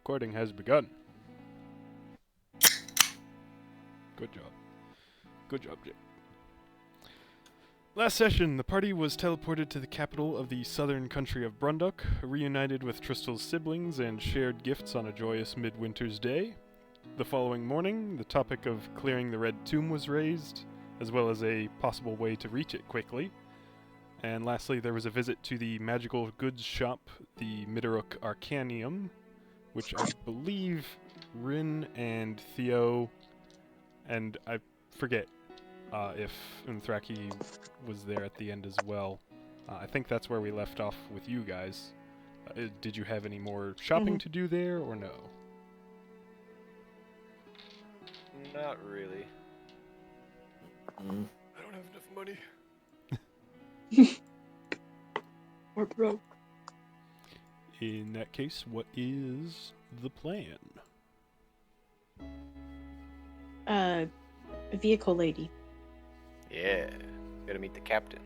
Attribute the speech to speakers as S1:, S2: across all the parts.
S1: recording has begun. Good job. Good job, Jake. Last session, the party was teleported to the capital of the southern country of Brunduk, reunited with Tristal's siblings, and shared gifts on a joyous midwinter's day. The following morning, the topic of clearing the Red Tomb was raised, as well as a possible way to reach it quickly. And lastly, there was a visit to the magical goods shop, the Midoruk Arcanium, which I believe Rin and Theo, and I forget if Unthraki was there at the end as well. I think that's where we left off with you guys. Did you have any more shopping to do there, or no?
S2: Not really.
S3: I don't have enough money.
S4: We're broke.
S1: In that case, what is the plan?
S4: Vehicle lady.
S2: Yeah, gotta meet the captain.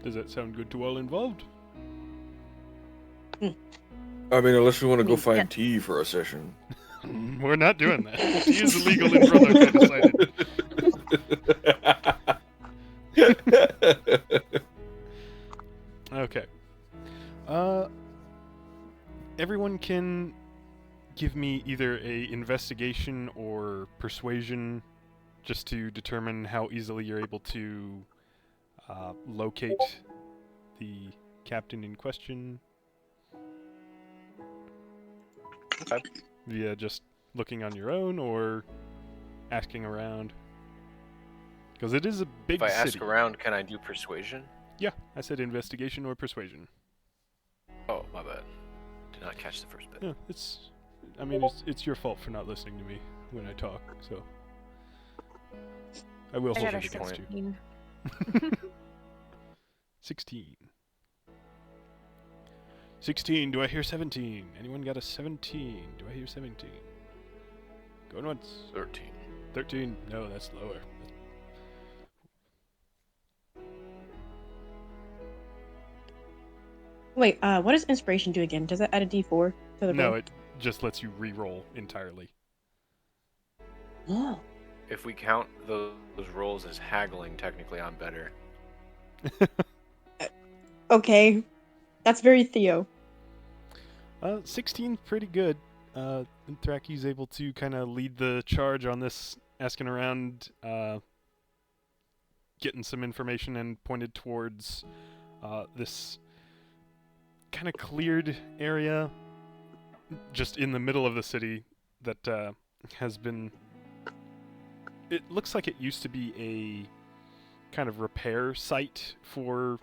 S1: Does that sound good to all involved?
S3: I mean, unless we want to go find tea for a session.
S1: We're not doing that. Tea is illegal in Brunduk, I decided. Okay. Everyone can give me either a investigation or persuasion just to determine how easily you're able to locate the captain in question.
S2: Okay.
S1: Via just looking on your own or asking around. Because it is a big
S2: If I
S1: city.
S2: ask around, can I do persuasion?
S1: Yeah, I said investigation or persuasion.
S2: Oh, my bad. Did not catch the first bit.
S1: Yeah, it's your fault for not listening to me when I talk, so I will hold it against you. 16. 16, do I hear 17? Anyone got a 17? Do I hear 17? Going once.
S2: 13.
S1: 13, no, that's lower.
S4: Wait, what does inspiration do again? Does that add a D4 to the
S1: No,
S4: roll?
S1: it just lets you re-roll entirely.
S4: Oh.
S2: If we count those rolls as haggling, technically I'm better.
S4: Okay. That's very Theo.
S1: 16's pretty good. Thraki's able to kind of lead the charge on this, asking around, getting some information, and pointed towards this kind of cleared area just in the middle of the city that has been... It looks like it used to be a kind of repair site for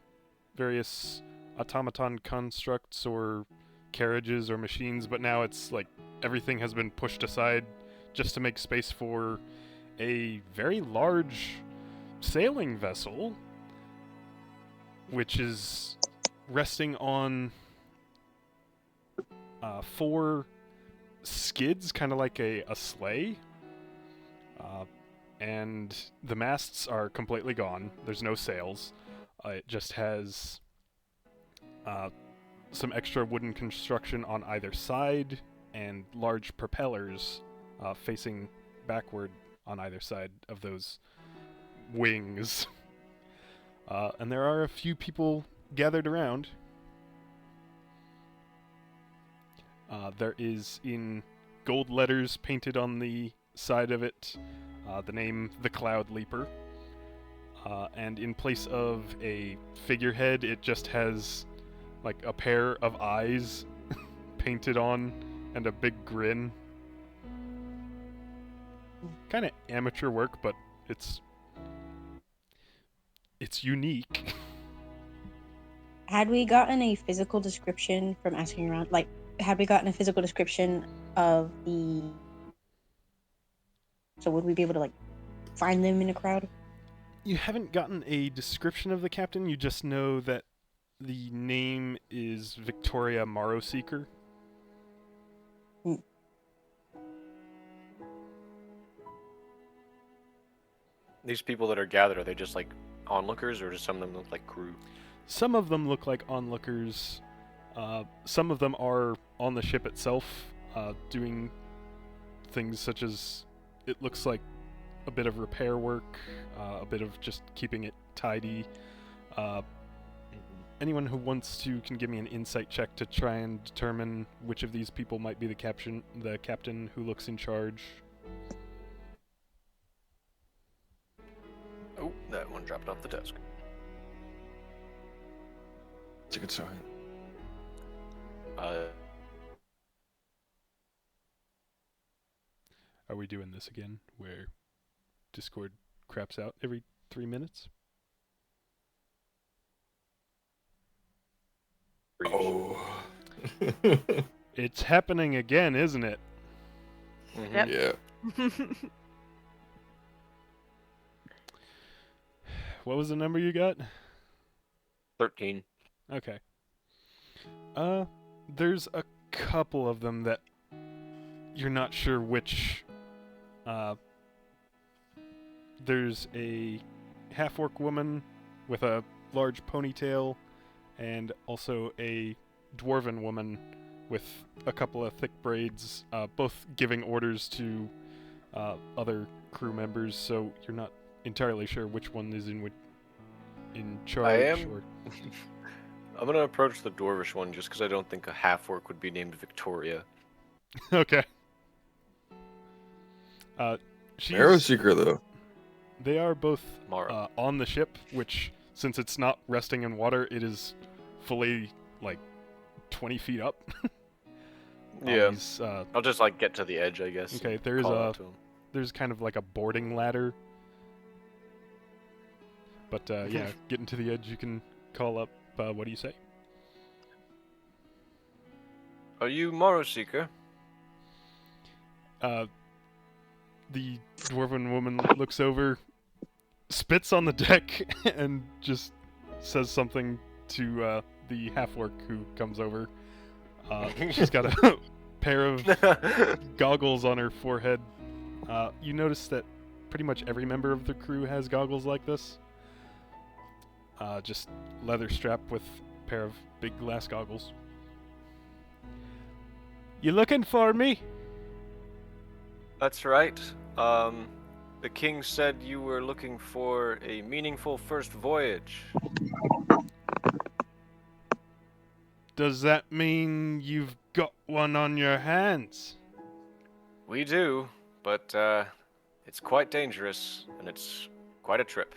S1: various automaton constructs or carriages or machines, but now it's like everything has been pushed aside just to make space for a very large sailing vessel, which is resting on 4 skids, kind of like a sleigh. And the masts are completely gone. There's no sails. It just has some extra wooden construction on either side and large propellers facing backward on either side of those wings. And there are a few people gathered around. There is, in gold letters painted on the side of it, the name The Cloud Leaper. And in place of a figurehead, it just has like a pair of eyes painted on and a big grin. Kind of amateur work, but it's unique.
S4: Had we gotten a physical description from asking around, like, had we gotten a physical description of the... So would we be able to, like, find them in a crowd?
S1: You haven't gotten a description of the captain, you just know that the name is Victoria Morrowseeker.
S2: These people that are gathered, are they just like onlookers, or do some of them look like crew?
S1: Some of them look like onlookers. Some of them are on the ship itself, doing things such as, it looks like, a bit of repair work, a bit of just keeping it tidy. Anyone who wants to can give me an insight check to try and determine which of these people might be the captain who looks in charge.
S2: Oh, that one dropped off the desk.
S3: It's a good sign.
S1: Are we doing this again, where Discord craps out every 3 minutes?
S3: Oh.
S1: It's happening again, isn't it?
S2: Mhm.
S3: Yeah.
S1: What was the number you got?
S2: 13.
S1: Okay. There's a couple of them that you're not sure which. There's a half-orc woman with a large ponytail, and also a dwarven woman with a couple of thick braids, both giving orders to other crew members, so you're not entirely sure which one is in charge. Or...
S2: I'm gonna approach the dwarvish one just because I don't think a half-orc would be named Victoria.
S1: Okay.
S3: Arrow Seeker, though.
S1: They are both
S2: Mara.
S1: on the ship, which, since it's not resting in water, it is fully, 20 feet up.
S2: Yeah.
S1: These,
S2: I'll just get to the edge, I guess.
S1: okay, there's kind of like a boarding ladder. But yeah, getting to the edge, you can call up. What do you say?
S2: Are you Morrow Seeker?
S1: The dwarven woman looks over, spits on the deck, and just says something to the half-orc who comes over. She's got a pair of goggles on her forehead. You notice that pretty much every member of the crew has goggles like this. Just leather strap with a pair of big glass goggles. You looking for me?
S2: That's right. The king said you were looking for a meaningful first voyage.
S1: Does that mean you've got one on your hands?
S2: We do, but it's quite dangerous, and it's quite a trip.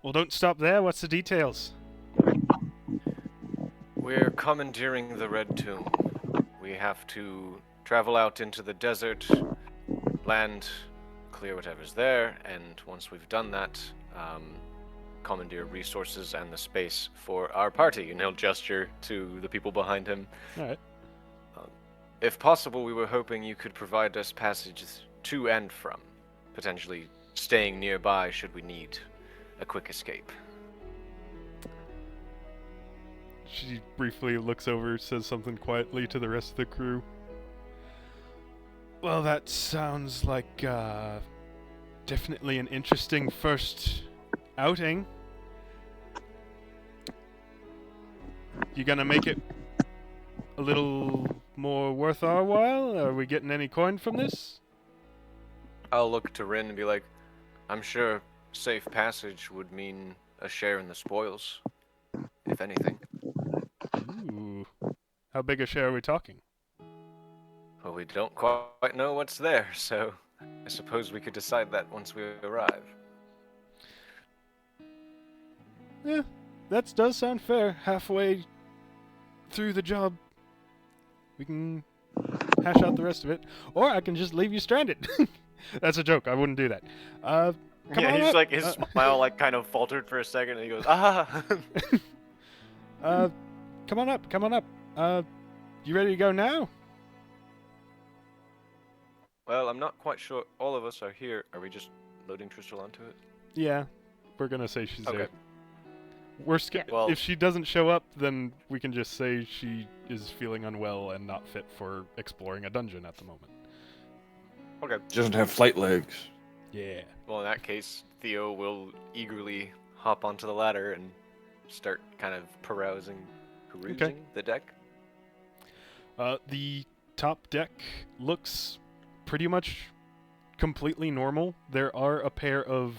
S1: Well, don't stop there. What's the details?
S2: We're commandeering the Red Tomb. We have to travel out into the desert, land, clear whatever's there, and once we've done that, commandeer resources and the space for our party. And he'll gesture to the people behind him.
S1: Alright.
S2: If possible, we were hoping you could provide us passages to and from, potentially staying nearby should we need a quick escape.
S1: She briefly looks over, says something quietly to the rest of the crew. Well, that sounds like definitely an interesting first outing. You gonna make it a little more worth our while? Are we getting any coin from this?
S2: I'll look to Rin and be like, I'm sure safe passage would mean a share in the spoils, if anything.
S1: Ooh. How big a share are we talking?
S2: Well, we don't quite know what's there, so I suppose we could decide that once we arrive.
S1: Yeah, that does sound fair. Halfway through the job, we can hash out the rest of it. Or I can just leave you stranded. That's a joke. I wouldn't do that. Come on
S2: he's
S1: up.
S2: like, his smile kind of faltered for a second, and he goes, ah!
S1: Come on up. You ready to go now?
S2: Well, I'm not quite sure all of us are here. Are we just loading Tristal onto it?
S1: Yeah, we're gonna say she's
S2: Okay.
S1: there.
S2: Well,
S1: if she doesn't show up, then we can just say she is feeling unwell and not fit for exploring a dungeon at the moment.
S2: okay.
S3: Doesn't have flight legs.
S1: Yeah.
S2: Well, in that case, Theo will eagerly hop onto the ladder and start kind of perusing perusing the deck.
S1: The top deck looks pretty much completely normal. There are a pair of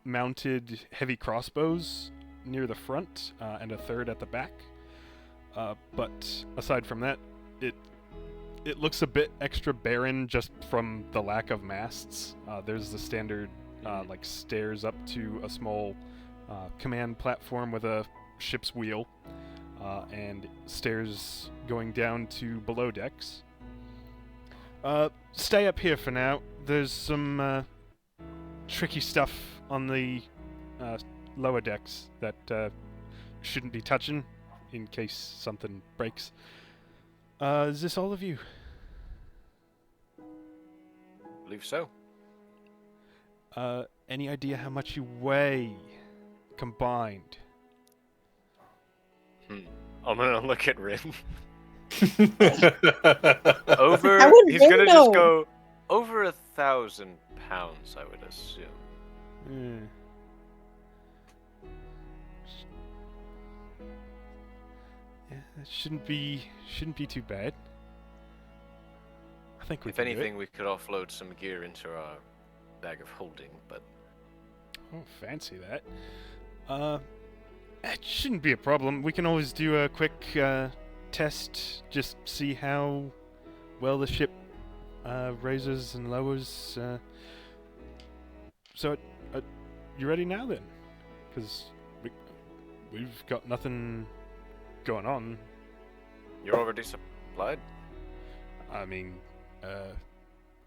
S1: mounted heavy crossbows near the front and a third at the back. But aside from that, it looks a bit extra barren just from the lack of masts. There's the standard like stairs up to a small command platform with a ship's wheel, and stairs going down to below decks. Stay up here for now. There's some tricky stuff on the lower decks that shouldn't be touching in case something breaks. Is this all of you?
S2: I believe so.
S1: Any idea how much you weigh combined?
S2: I'm gonna look at Rin.
S4: How would
S2: He's
S4: Rin
S2: gonna
S4: know?
S2: just go over 1,000 pounds, I would assume.
S1: Yeah, that shouldn't be too bad. I think we
S2: If
S1: can do it.
S2: anything, we could offload some gear into our bag of holding, but
S1: Oh, fancy that. It shouldn't be a problem. We can always do a quick test, just see how well the ship raises and lowers. So, you ready now then? Because we've got nothing going on.
S2: you're already supplied.
S1: I mean,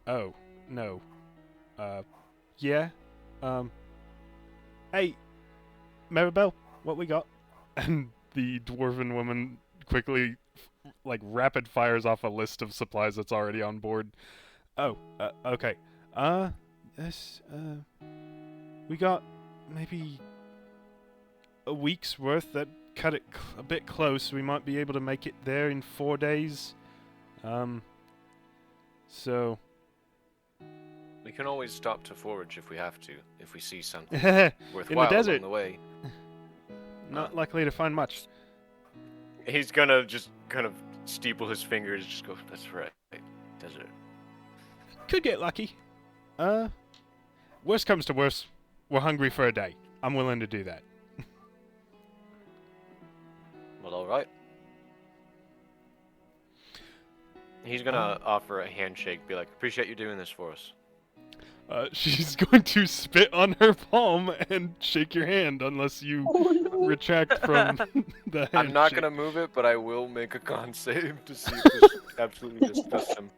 S1: oh, no. Yeah, hey, Maribel, what we got? And the dwarven woman quickly, like, rapid fires off a list of supplies that's already on board. Oh, okay. We got maybe a week's worth. That cut it a bit close. We might be able to make it there in 4 days. So...
S2: We can always stop to forage if we have to, if we see something
S1: in
S2: worthwhile
S1: the desert.
S2: along the way.
S1: Not likely to find much.
S2: He's gonna just kind of steeple his fingers, just go, that's right, desert.
S1: Could get lucky. Worst comes to worst, we're hungry for a day. I'm willing to do that.
S2: Well, alright. He's gonna offer a handshake, be like, appreciate you doing this for us.
S1: She's going to spit on her palm and shake your hand unless you retract from the handshake.
S2: I'm not gonna move it, but I will make a con save to see if this absolutely disgusts him.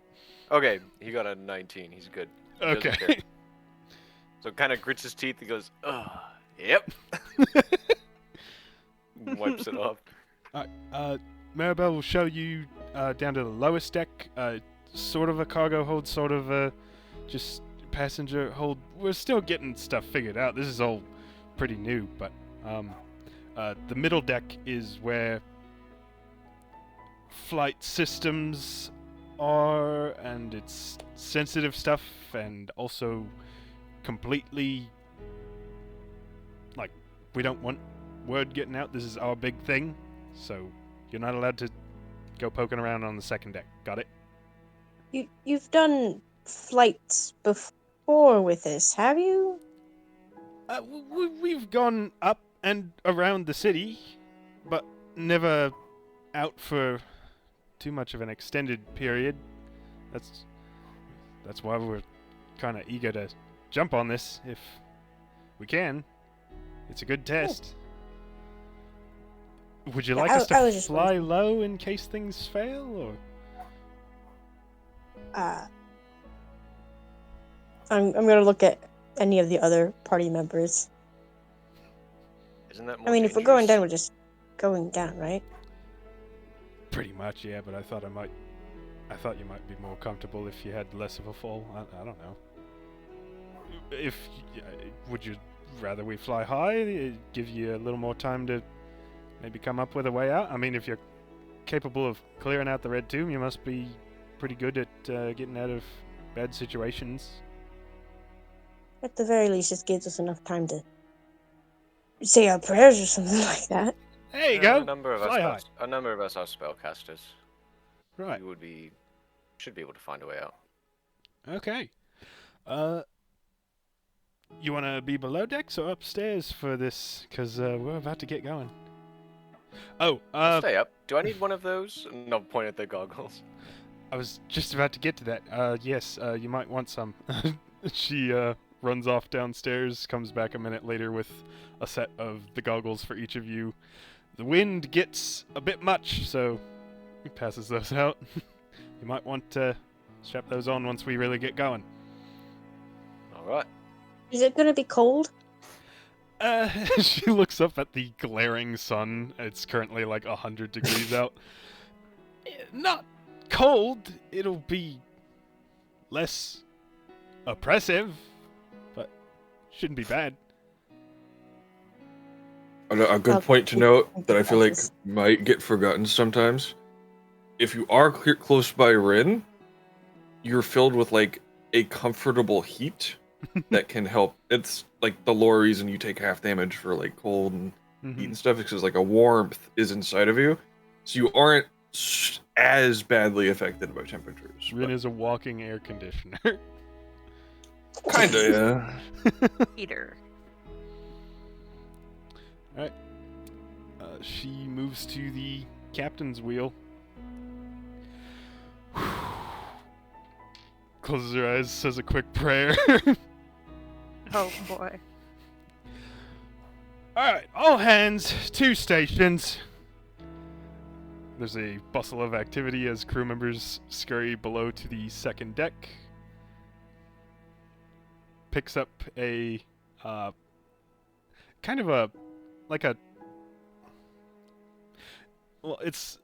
S2: Okay, he got a 19. He's good. He doesn't care.
S1: Okay.
S2: So kind of grits his teeth and goes, ugh, yep. Wipes it off.
S1: Maribel will show you down to the lowest deck. Sort of a cargo hold, sort of a just passenger hold. We're still getting stuff figured out. This is all pretty new, but the middle deck is where flight systems are, and it's sensitive stuff, and also completely, like, we don't want word getting out. This is our big thing, so you're not allowed to go poking around on the second deck. Got it?
S4: You've done flights before with this, have you?
S1: We've gone up and around the city, but never out for too much of an extended period. That's why we're kind of eager to jump on this if we can. It's a good test. Would you like us
S4: I
S1: to
S4: was just
S1: fly
S4: wondering.
S1: low in case things fail, or?
S4: I'm gonna look at any of the other party members.
S2: Isn't that more
S4: I mean, if we're going down,
S2: dangerous?
S4: we're just going down, right?
S1: Pretty much, yeah. But I thought you might be more comfortable if you had less of a fall. I don't know. Would you rather we fly high? Give you a little more time to maybe come up with a way out. I mean, if you're capable of clearing out the red tomb, you must be pretty good at getting out of bad situations.
S4: At the very least, this gives us enough time to say our prayers or something like that.
S1: There you go.
S2: A number of
S1: Fly high.
S2: us are spellcasters.
S1: Right.
S2: Should be able to find a way out.
S1: Okay. You want to be below decks or upstairs for this? Because we're about to get going. Oh,
S2: Stay up. Do I need one of those? No, point at the goggles.
S1: I was just about to get to that. Yes, you might want some. She runs off downstairs, comes back a minute later with a set of the goggles for each of you. The wind gets a bit much, so he passes those out. You might want to strap those on once we really get going.
S2: Alright.
S4: Is it gonna be cold?
S1: She looks up at the glaring sun. It's currently like 100 degrees out. Not cold. It'll be less oppressive, but shouldn't be bad.
S3: A good point to note that I feel like might get forgotten sometimes. If you are close by Rin, you're filled with like a comfortable heat that can help. It's like the lore reason you take half damage for like cold and heat and stuff, because like a warmth is inside of you, so you aren't as badly affected by temperatures.
S1: Rin is a walking air conditioner.
S3: Kinda, yeah.
S5: Heater.
S1: Alright. She moves to the captain's wheel. Closes her eyes, says a quick prayer.
S5: Oh boy.
S1: Alright, all hands, 2 stations. There's a bustle of activity as crew members scurry below to the second deck. Picks up a, kind of a, like a, well, it's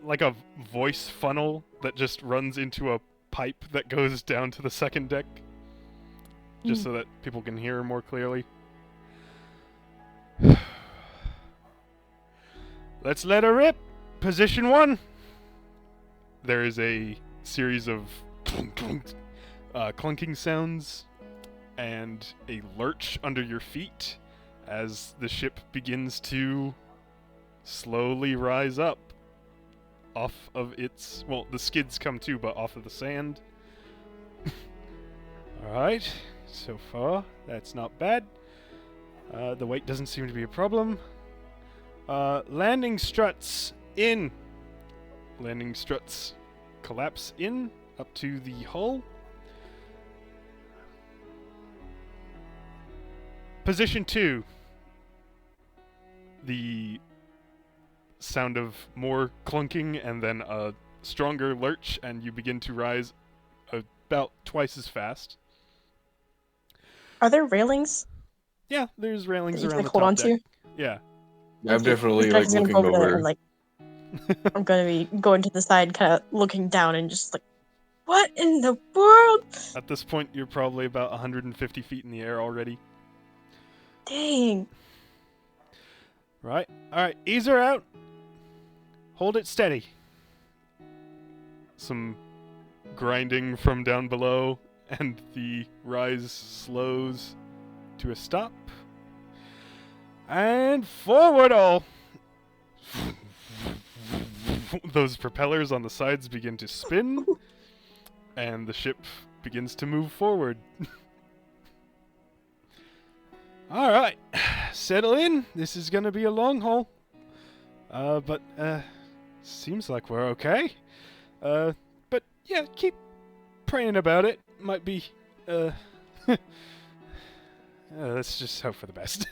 S1: like a voice funnel that just runs into a pipe that goes down to the second deck, just so that people can hear her more clearly. Let's let her rip. Position 1. There is a series of clunking sounds and a lurch under your feet as the ship begins to slowly rise up off of its... Well, the skids come too, but off of the sand. Alright, so far, that's not bad. The weight doesn't seem to be a problem. Landing struts in. Landing struts collapse in up to the hull. Position 2. The sound of more clunking and then a stronger lurch, and you begin to rise about twice as fast.
S4: Are there railings?
S1: Yeah, there's railings
S4: that you
S1: around
S4: can
S1: the
S4: hold
S1: top
S4: on
S1: deck.
S4: to?
S1: Yeah.
S3: I'm definitely like
S4: gonna
S3: looking
S4: go there
S3: over.
S4: and, like, I'm gonna be going to the side, kind of looking down, and just like, what in the world?
S1: At this point, you're probably about 150 feet in the air already.
S4: Dang.
S1: Right. Alright, ease her out. Hold it steady. Some grinding from down below, and the rise slows to a stop. And forward all! Those propellers on the sides begin to spin, and the ship begins to move forward. Alright, settle in. This is gonna be a long haul. But seems like we're okay. But yeah, keep praying about it. Might be, let's just hope for the best.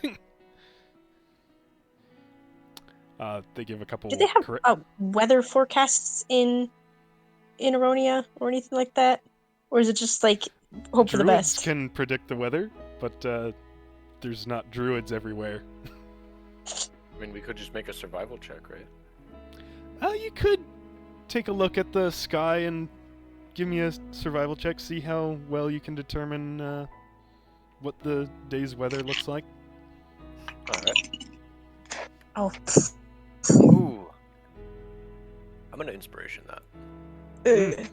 S1: They give a couple...
S4: Do they have weather forecasts in Aronia or anything like that? Or is it just like hope for the
S1: Druids
S4: best?
S1: can predict the weather, but there's not druids everywhere.
S2: I mean, we could just make a survival check, right?
S1: You could take a look at the sky and give me a survival check, see how well you can determine what the day's weather looks like.
S2: Alright.
S4: Oh.
S2: Ooh. I'm gonna inspiration that.
S4: Ugh.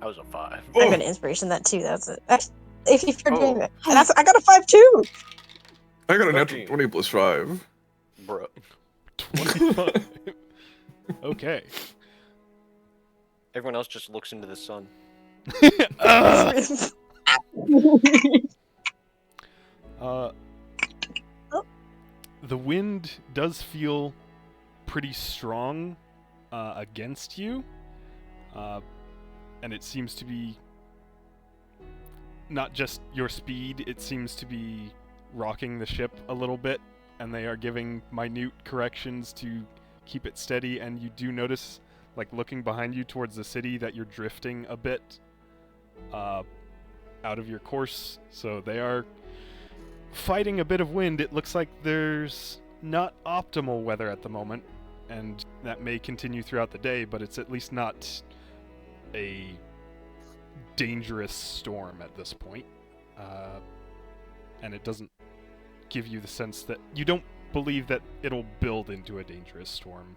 S2: That was a 5.
S4: I'm gonna inspiration that too. That's it. If you're doing that,
S2: Oh.
S4: and I got a 5 too.
S3: I got a natural
S2: 13.
S3: 20 plus 5.
S2: Bro.
S1: 25. Okay.
S2: Everyone else just looks into the sun.
S1: Uh, the wind does feel pretty strong against you, and it seems to be not just your speed, it seems to be rocking the ship a little bit, and they are giving minute corrections to keep it steady, and you do notice, like looking behind you towards the city, that you're drifting a bit out of your course, so they are fighting a bit of wind. It looks like there's not optimal weather at the moment, and that may continue throughout the day, but it's at least not a dangerous storm at this point. And it doesn't give you the sense that you don't believe that it'll build into a dangerous storm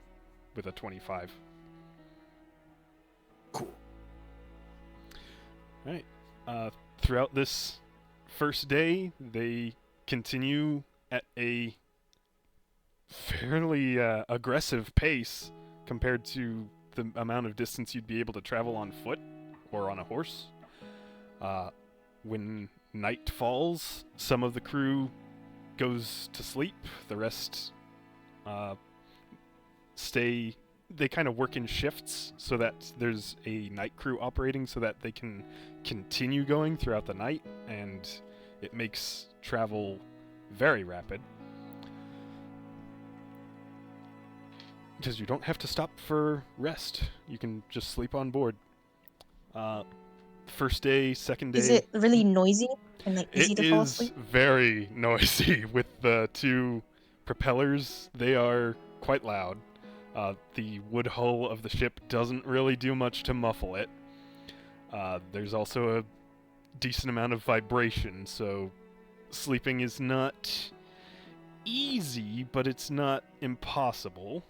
S1: with a 25.
S3: Cool.
S1: Right. Throughout this first day, they continue at a fairly aggressive pace compared to the amount of distance you'd be able to travel on foot or on a horse. When night falls, some of the crew goes to sleep. The rest stay. They kind of work in shifts so that there's a night crew operating so that they can continue going throughout the night, and it makes travel very rapid. Because you don't have to stop for rest. You can just sleep on board. First day, second day.
S4: Is it really noisy and like easy
S1: It
S4: to fall
S1: is
S4: asleep?
S1: very noisy with the two propellers. They are quite loud. The wood hull of the ship doesn't really do much to muffle it. There's also a decent amount of vibration, so sleeping is not easy, but it's not impossible.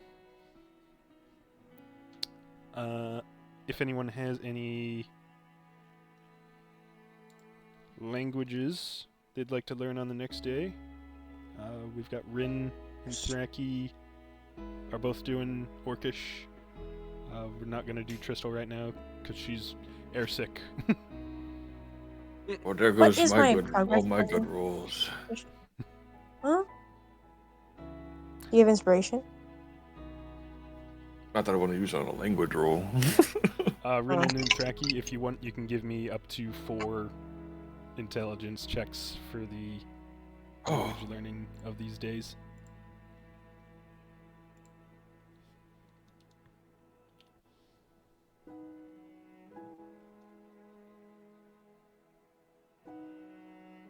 S1: If anyone has any languages they'd like to learn on the next day, we've got Rin and Thraki are both doing Orcish. We're not going to do Tristal right now because she's airsick.
S3: Well, there
S4: What
S3: goes
S4: is
S3: my
S4: my
S3: good,
S4: progress
S3: all my
S4: button?
S3: good rolls.
S4: Huh? Do you have inspiration?
S3: Not that I want to use it on a language roll.
S1: Rin and Thraki, if you want, you can give me up to 4 intelligence checks for the language learning of these days.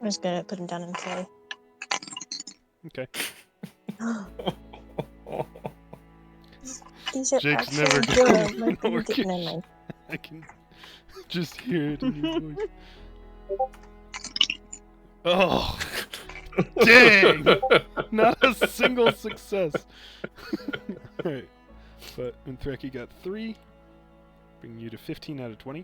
S4: I'm just gonna put him down and play.
S1: Okay.
S4: These are
S1: Jake's
S4: actually
S1: never
S4: good.
S1: gonna
S4: Like,
S1: learn
S4: you get-
S1: Orcish.
S4: never mind.
S1: I can just hear it in your voice. Oh, dang! Not a single success. Alright. But Thraki got 3, bringing you to 15 out of 20.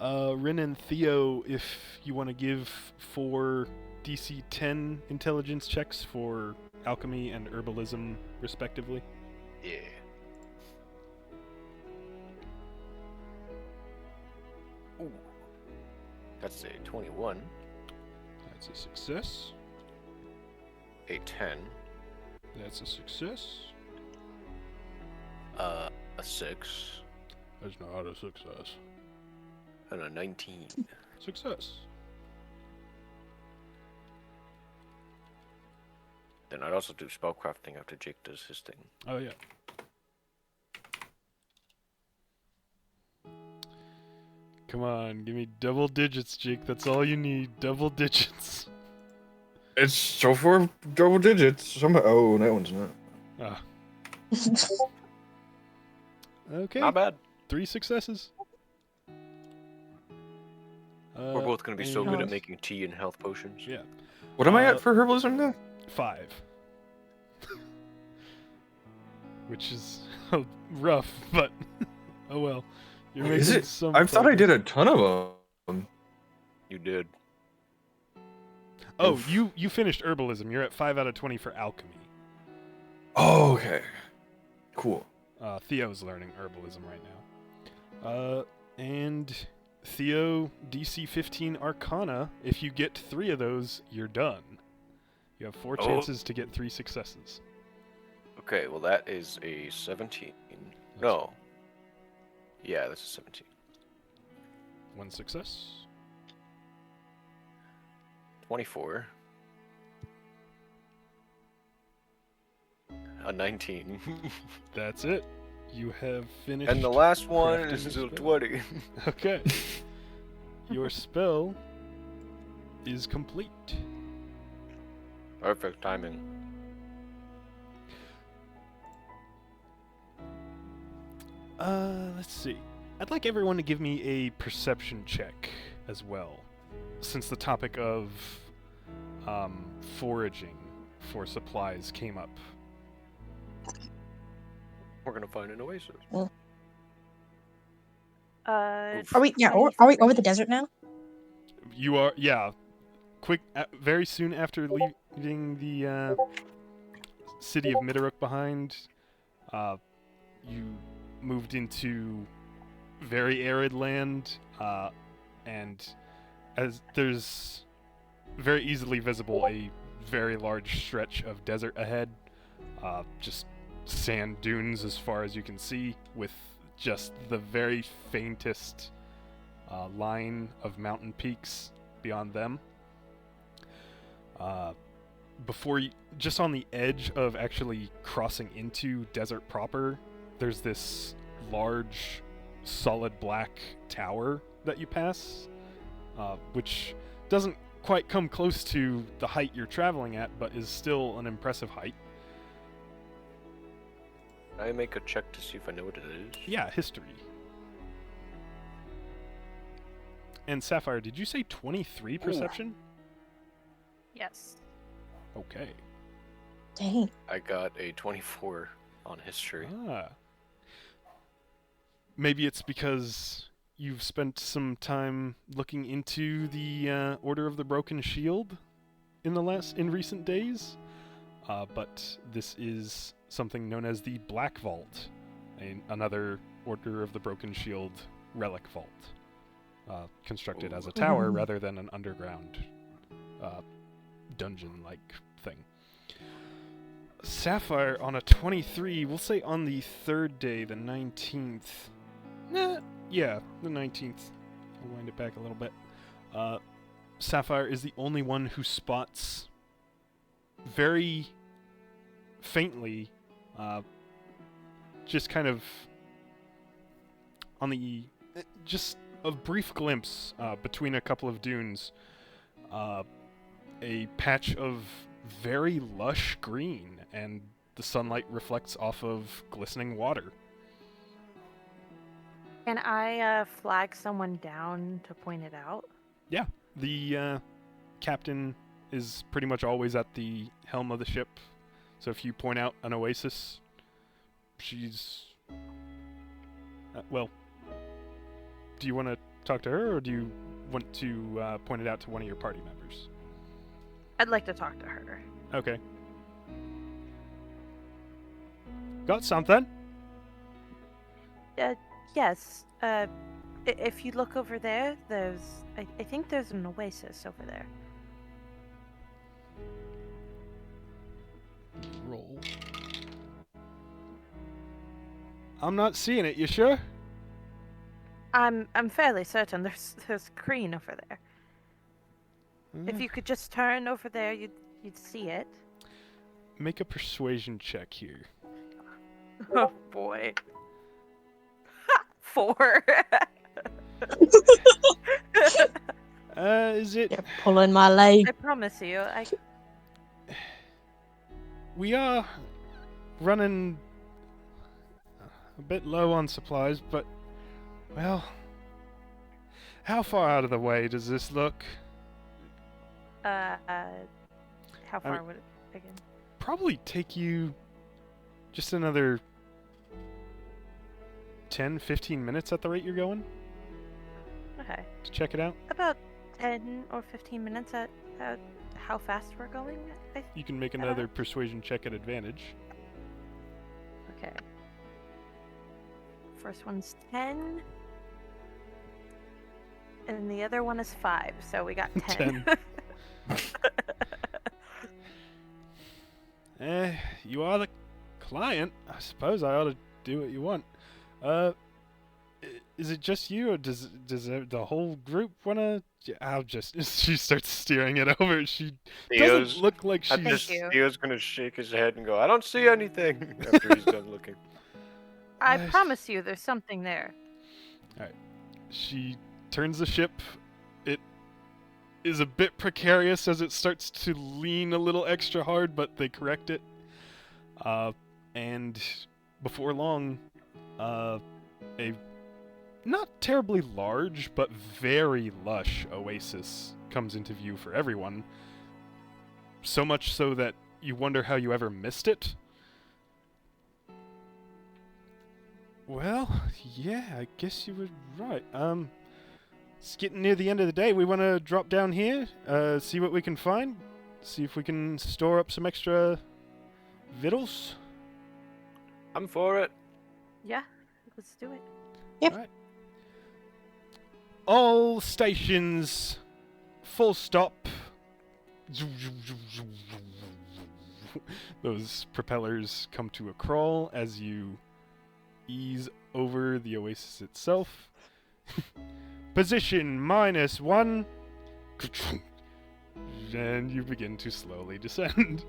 S1: Rin and Theo, if you want to give 4 DC 10 intelligence checks for alchemy and herbalism, respectively.
S2: Yeah. Ooh. That's a 21,
S1: That's a success.
S2: a 10,
S1: That's a success.
S2: a 6,
S1: That's not a success.
S2: and a 19.
S1: Success.
S2: Then I'd also do spellcrafting after Jake does his thing.
S1: Oh, yeah. Come on, give me double digits, Jake. That's all you need. Double digits.
S3: It's so far double digits. Somehow, oh, that one's not.
S1: Ah. Okay.
S2: Not bad.
S1: 3 successes.
S2: We're both going to be so good at
S1: and-
S2: making tea and health potions.
S1: Yeah.
S3: What am I at for herbalism now?
S1: 5. Which is rough, but oh well. You're making
S3: Is it?
S1: some
S3: I thought I
S1: progress.
S3: did a ton of them.
S2: You did.
S1: Oh,
S3: Oof.
S1: you finished herbalism. You're at 5 out of 20 for alchemy.
S3: Oh, okay. Cool.
S1: Theo's learning herbalism right now. And Theo, DC 15 Arcana. If you get 3 of those, you're done. You have 4 chances to get 3 successes.
S2: Okay, well that is a 17. No. Yeah, that's a 17.
S1: 1 success.
S2: 24. A 19.
S1: That's it. You have finished.
S2: And the last one
S1: crafting
S2: is
S1: the
S2: still
S1: spell.
S2: 20.
S1: Okay. Your spell is complete.
S2: Perfect timing.
S1: Let's see. I'd like everyone to give me a perception check as well, since the topic of foraging for supplies came up.
S2: We're gonna find an oasis.
S4: Are we? Yeah. Are we over the desert now?
S1: You are, yeah. Quick, very soon after leaving the city of Middaruk behind, you moved into very arid land, and as there's very easily visible a very large stretch of desert ahead, just sand dunes as far as you can see, with just the very faintest line of mountain peaks beyond them. Before you, just on the edge of actually crossing into desert proper, there's this large, solid black tower that you pass, which doesn't quite come close to the height you're traveling at, but is still an impressive height.
S2: Can I make a check to see if I know what it is?
S1: Yeah, history. And Sapphire, did you say 23 perception?
S5: Yes.
S1: Okay.
S4: Dang.
S2: I got a 24 on history.
S1: Ah. Maybe it's because you've spent some time looking into the Order of the Broken Shield in recent days. But this is something known as the Black Vault, another Order of the Broken Shield relic vault, constructed as a tower rather than an underground dungeon-like thing. Sapphire on a 23, we'll say on the 3rd day, the 19th. Yeah, the 19th. I'll wind it back a little bit. Sapphire is the only one who spots very faintly, just kind of on the, just a brief glimpse between a couple of dunes, a patch of very lush green, and the sunlight reflects off of glistening water.
S5: Can I flag someone down to point it out?
S1: Yeah, the captain is pretty much always at the helm of the ship, so if you point out an oasis, she's... well, do you want to talk to her, or do you want to point it out to one of your party members?
S5: I'd like to talk to her.
S1: Okay. Got something?
S5: Yes. If you look over there, there's... I think there's an oasis over there.
S1: Roll. I'm not seeing it, you sure?
S5: I'm fairly certain there's green over there. If you could just turn over there, you'd see it.
S1: Make a persuasion check here.
S5: Oh boy. 4.
S1: Is it...
S4: You're pulling my leg.
S5: I promise you,
S1: We are running a bit low on supplies, but, well, how far out of the way does this look?
S5: how
S1: I
S5: far
S1: mean-
S5: would it again?
S1: Probably take you just another 10, 15 minutes at the rate you're going
S5: Okay.
S1: to check it out.
S5: About 10 or 15 minutes at how fast we're going.
S1: You can make another persuasion check at advantage.
S5: First one's 10. And the other one is 5, so we got 10.
S1: 10. You are the client. I suppose I ought to do what you want. Is it just you, or does the whole group wanna? I'll just. She starts steering it over. She doesn't look like she's.
S2: Theo's gonna shake his head and go, "I don't see anything." After he's done looking.
S5: I promise you, there's something there.
S1: All right. She turns the ship. It is a bit precarious as it starts to lean a little extra hard, but they correct it. And before long, a not terribly large, but very lush oasis comes into view for everyone. So much so that you wonder how you ever missed it. Well, yeah, I guess you were right. It's getting near the end of the day. We want to drop down here, see what we can find, see if we can store up some extra victuals.
S2: I'm for it.
S5: Yeah, let's do it.
S4: Yep.
S1: All right. All stations, full stop. Those propellers come to a crawl as you ease over the oasis itself. Position -1. And you begin to slowly descend.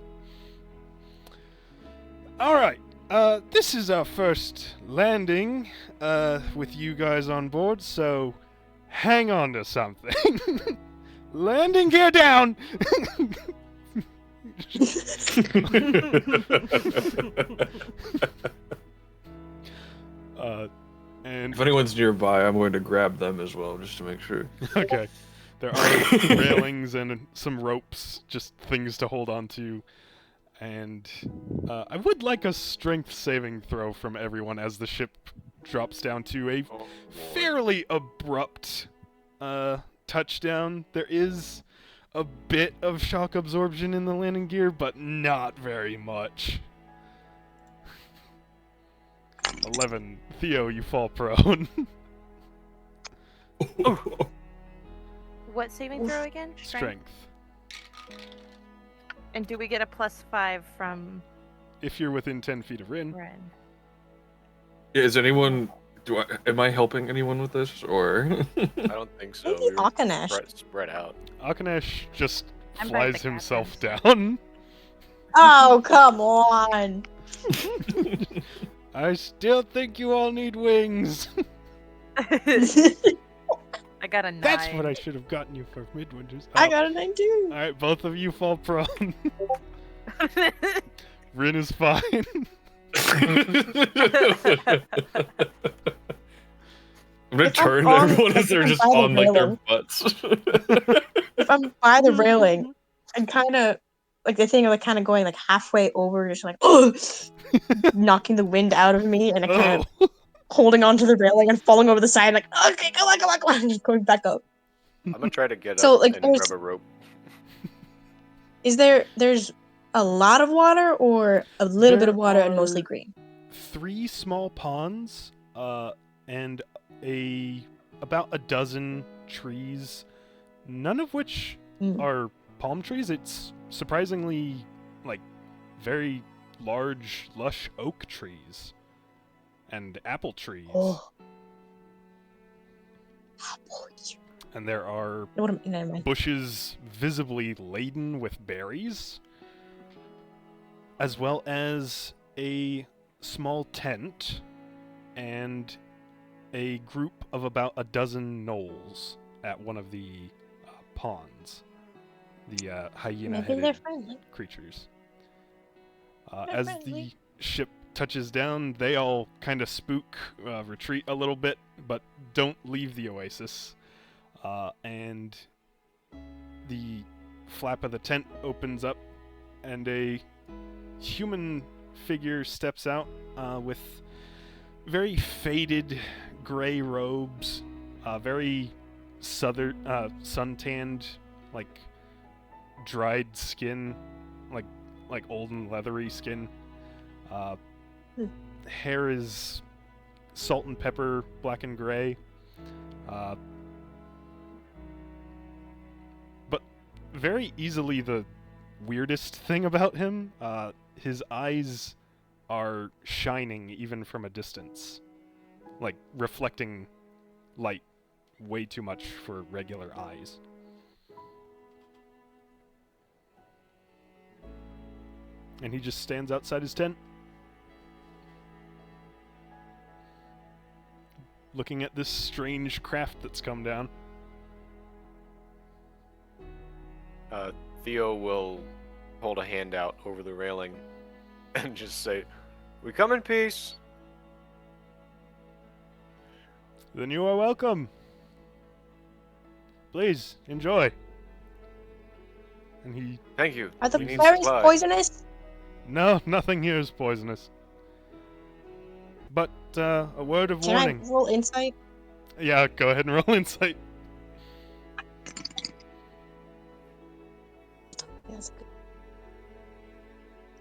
S1: Alright, this is our first landing with you guys on board, so hang on to something. Landing gear down! And
S3: if anyone's nearby, I'm going to grab them as well, just to make sure.
S1: Okay. There are railings and some ropes, just things to hold on to. And I would like a strength saving throw from everyone as the ship drops down to a fairly abrupt touchdown. There is a bit of shock absorption in the landing gear, but not very much. 11. Theo, you fall prone.
S5: What saving throw again?
S1: Strength.
S5: And do we get a +5 from
S1: If you're within 10 feet of Rin.
S5: Ren?
S3: Yeah, is anyone... am I helping anyone with this, or...?
S2: I don't think so.
S4: Maybe Akanesh.
S2: Spread out.
S1: Akanesh just
S5: I'm right at
S1: flies
S5: the
S1: himself
S5: captain,
S1: down.
S4: Oh, come on.
S1: I still think you all need wings.
S5: I got a 9.
S1: That's what I should have gotten you for Midwinters.
S4: I got a 9 too.
S1: Alright, both of you fall prone. Rin is fine.
S3: I'm gonna turn to everyone as they're just on like their butts.
S4: If I'm by the railing, I'm kind of like the thing of like kind of going like halfway over, just like knocking the wind out of me, and I kind of holding onto the railing and falling over the side, like okay, come on, and just going back up.
S2: I'm gonna try to get
S4: So,
S2: up
S4: like,
S2: and grab a rope.
S4: Is there's a lot of water or a little bit of water and mostly green?
S1: 3 small ponds, and about a dozen trees, none of which are palm trees. It's surprisingly like very large, lush oak trees and apple trees.
S4: Oh. Apples.
S1: And there are
S4: Never mind.
S1: bushes visibly laden with berries, as well as a small tent and a group of about a dozen gnolls at one of the ponds. The
S4: Maybe they're
S1: hyena-headed
S4: friendly.
S1: creatures.
S4: They're
S1: As
S4: friendly.
S1: the ship touches down, they all kind of spook, retreat a little bit, but don't leave the oasis. And the flap of the tent opens up, and a human figure steps out with very faded gray robes, very suntanned, like dried skin, like old and leathery skin. Hair is salt and pepper, black and gray. But very easily the weirdest thing about him, his eyes are shining even from a distance. Like, reflecting light way too much for regular eyes. And he just stands outside his tent, looking at this strange craft that's come down.
S2: Theo will hold a hand out over the railing and just say, "We come in peace."
S1: Then you are welcome. Please, enjoy. And he...
S2: Thank you.
S4: Are the
S2: We need
S4: berries
S2: supplies.
S4: poisonous?
S1: No, nothing here is poisonous. But, a word of
S4: Can
S1: warning.
S4: I roll insight?
S1: Yeah, go ahead and roll insight.
S4: That's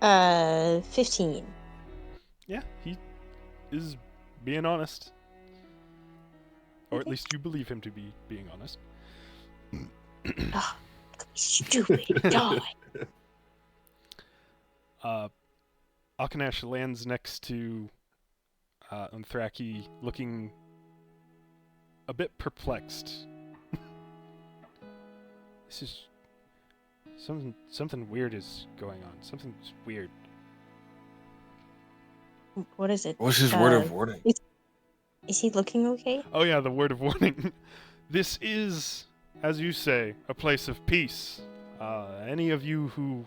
S4: good. 15.
S1: Yeah, he is being honest. Or at least you believe him to be being honest.
S4: Stupid dog.
S1: Akanash lands next to Unthraki, looking a bit perplexed. This is... Something weird is going on. Something's weird.
S4: What is it?
S3: What's his word of warning?
S4: Is he looking okay?
S1: Oh yeah, the word of warning. This is, as you say, a place of peace. Any of you who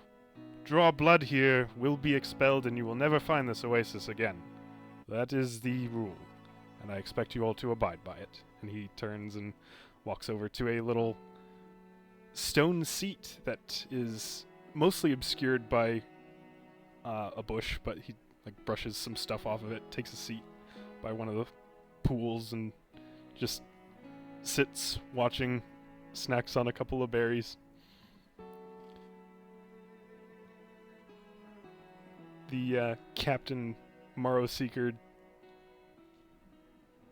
S1: draw blood here will be expelled and you will never find this oasis again. That is the rule, and I expect you all to abide by it. And he turns and walks over to a little stone seat that is mostly obscured by a bush, but he brushes some stuff off of it, takes a seat by one of the pools and just sits watching, snacks on a couple of berries. The Captain Morrow Seeker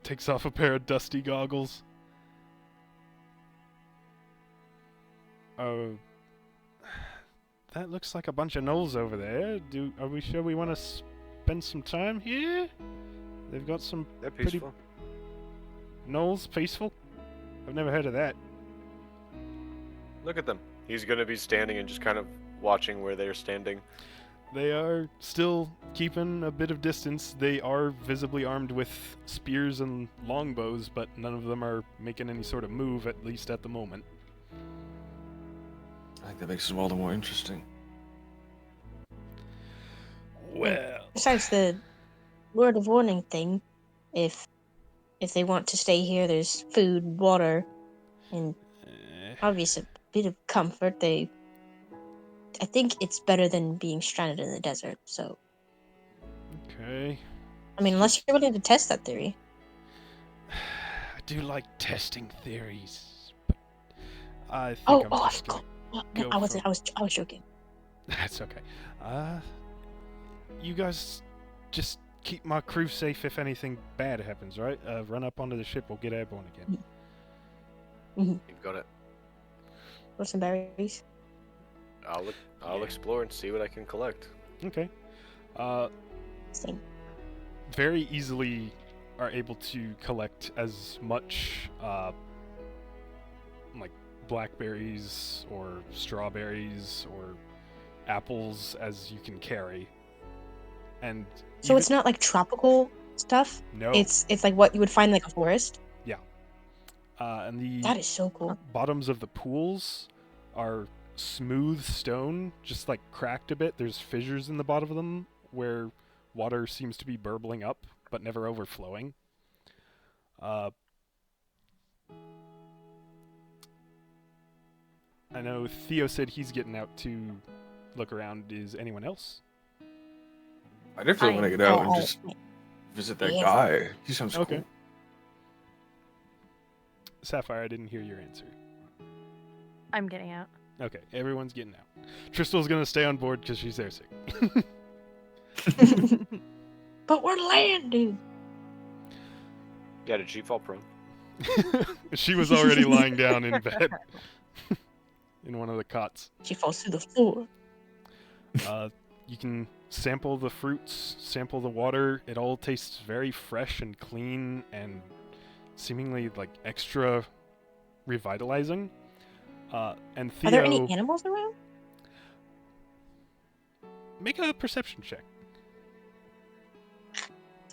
S1: takes off a pair of dusty goggles. Oh, that looks like a bunch of gnolls over there. Are we sure we want to spend some time here? They've got some
S2: They're
S1: pretty
S2: peaceful.
S1: gnolls, peaceful. I've never heard of that.
S2: Look at them. He's gonna be standing and just kind of watching where they're standing.
S1: They are still keeping a bit of distance. They are visibly armed with spears and longbows, but none of them are making any sort of move, at least at the moment.
S3: I think that makes them all the more interesting.
S1: Well,
S4: Besides the word of warning thing, if they want to stay here, there's food, water, and obviously a bit of comfort. I think it's better than being stranded in the desert. So,
S1: okay.
S4: I mean, unless you're willing to test that theory.
S1: I do like testing theories, but I think
S4: Oh,
S1: I'm
S4: I
S1: just gonna
S4: forgot.
S1: go
S4: I was
S1: for-
S4: joking.
S1: That's okay. You guys just keep my crew safe if anything bad happens, right? Run up onto the ship, we'll get airborne again.
S2: You've got it.
S4: For some berries.
S2: I'll explore and see what I can collect.
S1: Okay.
S4: Same.
S1: Very easily are able to collect as much, like blackberries or strawberries or apples as you can carry. And
S4: So it's not like tropical stuff.
S1: no,
S4: It's like what you would find in, like a forest.
S1: and the
S4: That is so cool.
S1: bottoms of the pools are smooth stone, just like cracked a bit. There's fissures in the bottom of them where water seems to be burbling up but never overflowing. I know Theo said he's getting out to look around. Is anyone else?
S3: I definitely want to get out and just visit that
S4: Yeah.
S3: guy. He sounds
S1: Okay.
S3: cool.
S1: Sapphire, I didn't hear your answer.
S5: I'm getting out.
S1: Okay, everyone's getting out. Trystal's gonna stay on board because she's airsick.
S4: But we're landing.
S2: Yeah, did she fall prone?
S1: She was already lying down in bed in one of the cots.
S4: She falls through the floor.
S1: You can sample the fruits, sample the water. It all tastes very fresh and clean and seemingly like extra revitalizing. And Theo,
S4: Are there any animals around?
S1: make a perception check.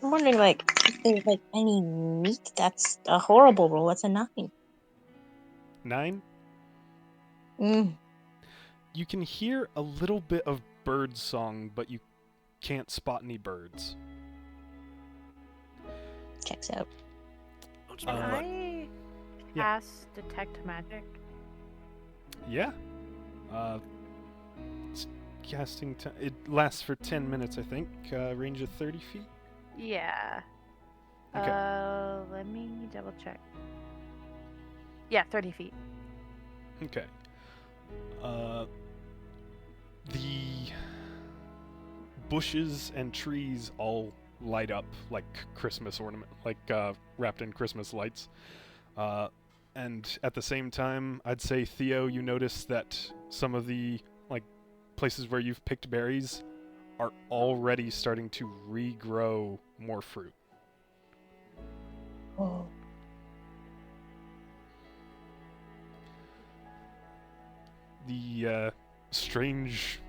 S4: I'm wondering, like, if there's like any meat. That's a horrible roll. That's a 9.
S1: 9.
S4: Mm.
S1: You can hear a little bit of bird song, but you can't spot any birds.
S4: Checks out.
S5: Can I
S1: yeah.
S5: cast detect magic?
S1: Yeah. It's casting time. It lasts for 10 minutes, I think. Range of 30 feet.
S5: Yeah.
S1: Okay.
S5: Let me double check. Yeah, 30 feet.
S1: Okay. The bushes and trees all light up like Christmas ornament, like wrapped in Christmas lights. And at the same time, I'd say, Theo, you notice that some of the like places where you've picked berries are already starting to regrow more fruit.
S4: Oh.
S1: The strange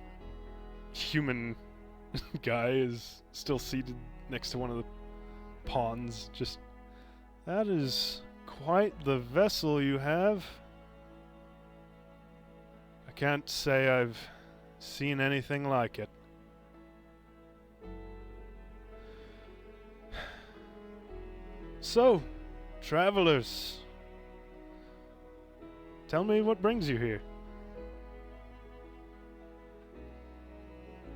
S1: human guy is still seated next to one of the ponds. Just, that is quite the vessel you have. I can't say I've seen anything like it. So, travelers, tell me what brings you here.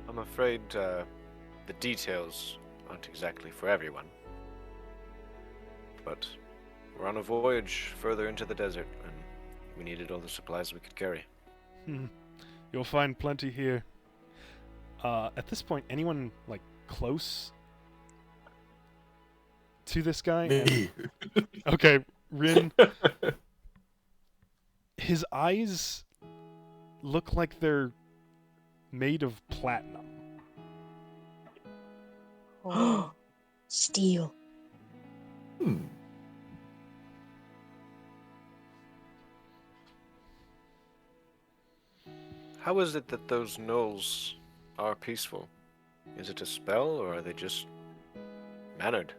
S2: I'm afraid the details aren't exactly for everyone. But we're on a voyage further into the desert, and we needed all the supplies we could carry.
S1: You'll find plenty here. At this point, anyone, like, close to this guy?
S3: Me.
S1: Okay, Rin. His eyes look like they're made of platinum.
S4: Oh. Steel.
S2: How is it that those gnolls are peaceful? Is it a spell, or are they just mannered?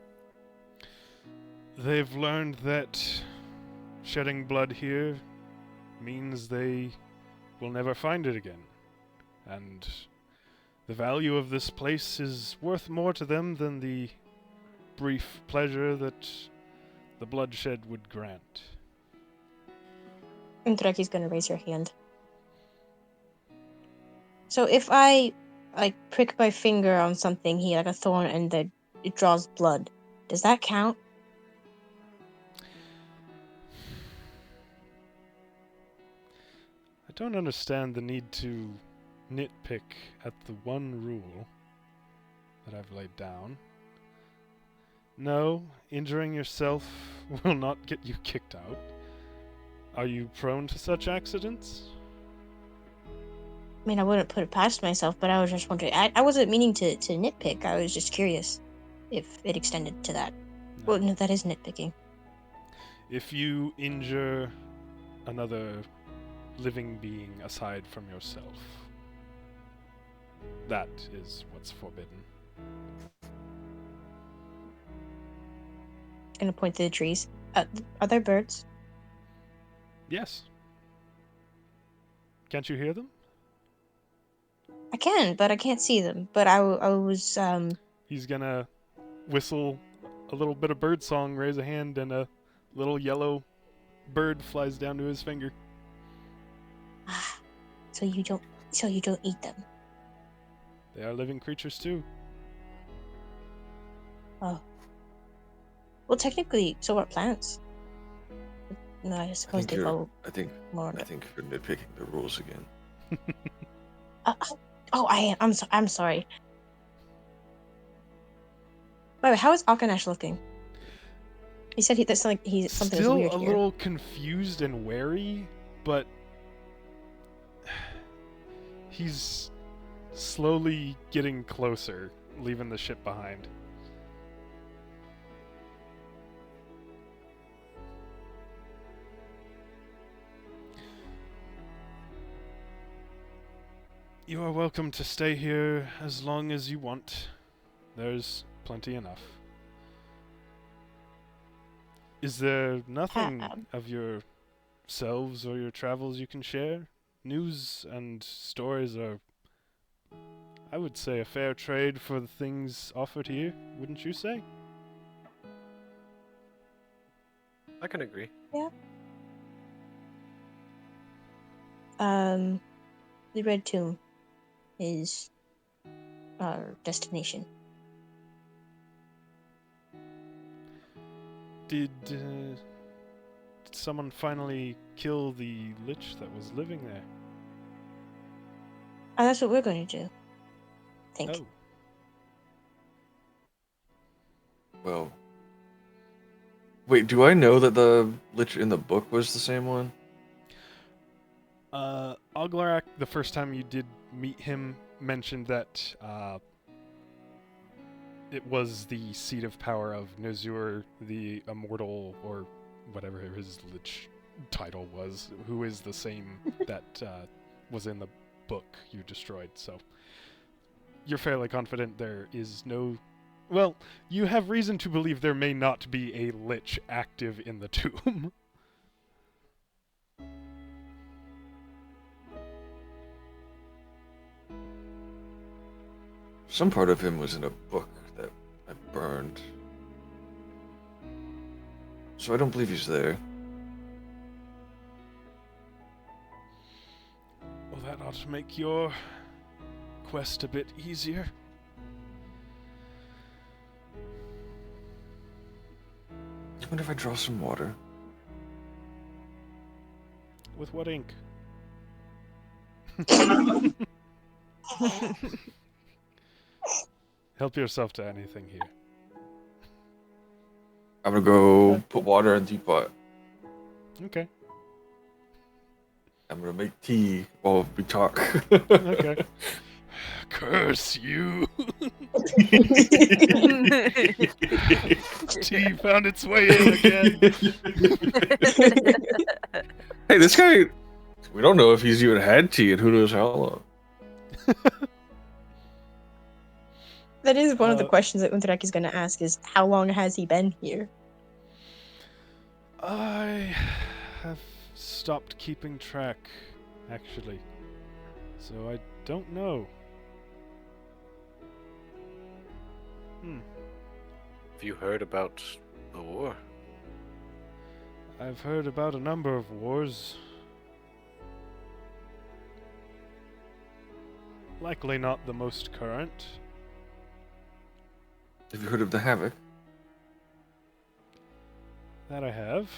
S1: They've learned that shedding blood here means they will never find it again. And the value of this place is worth more to them than the brief pleasure that the bloodshed would grant.
S4: And Draki's gonna raise her hand. So if I, like, prick my finger on something here, like a thorn, and then it draws blood, does that count?
S1: I don't understand the need to nitpick at the one rule that I've laid down. No, injuring yourself will not get you kicked out. Are you prone to such accidents?
S4: I mean, I wouldn't put it past myself, but I was just wondering. I wasn't meaning to nitpick. I was just curious if it extended to that.
S1: No.
S4: Well, no, that is nitpicking.
S1: If you injure another living being aside from yourself, that is what's forbidden.
S4: Gonna point to the trees. Are there birds?
S1: Yes. Can't you hear them?
S4: I can, but I can't see them. But I was
S1: He's gonna whistle a little bit of bird song, raise a hand, and a little yellow bird flies down to his finger.
S4: So you don't eat them.
S1: They are living creatures too.
S4: Oh. Well, technically, so are plants. No, I suppose they follow
S3: I think
S4: more of it.
S3: you're nitpicking the rules again.
S4: I am. I'm sorry. By the way, how is Akanesh looking? He said that's like something is
S1: Still
S4: weird
S1: a
S4: here.
S1: little confused and wary, but he's slowly getting closer, leaving the ship behind. You are welcome to stay here as long as you want. There's plenty enough. Is there nothing of yourselves or your travels you can share? News and stories are, I would say, a fair trade for the things offered here, wouldn't you say?
S2: I can agree.
S4: Yeah. The Red Tomb is our destination.
S1: Did someone finally kill the lich that was living there?
S4: Oh, that's what we're going to do. I think.
S1: Oh.
S3: Well, wait, do I know that the lich in the book was the same one?
S1: Oglarak, the first time you did meet him, mentioned that it was the seat of power of Nazur, the immortal, or whatever his lich title was, who is the same that was in the book you destroyed. So you're fairly confident there is no... Well, you have reason to believe there may not be a lich active in the tomb.
S3: Some part of him was in a book that I burned. So I don't believe he's there.
S1: Well, that ought to make your quest a bit easier.
S3: I wonder if I draw some water.
S1: With what ink? Help yourself to anything here.
S3: I'm gonna go put water in teapot.
S1: Okay.
S3: I'm gonna make tea while we talk.
S1: Okay. Curse you! Tea found its way in again.
S3: Hey, this guy, we don't know if he's even had tea in who knows how long.
S4: That is one of the questions that Unterak is going to ask is, how long has he been here?
S1: I have stopped keeping track, actually. So I don't know.
S2: Have you heard about the war?
S1: I've heard about a number of wars. Likely not the most current.
S3: Have you heard of the Havoc?
S1: That I have.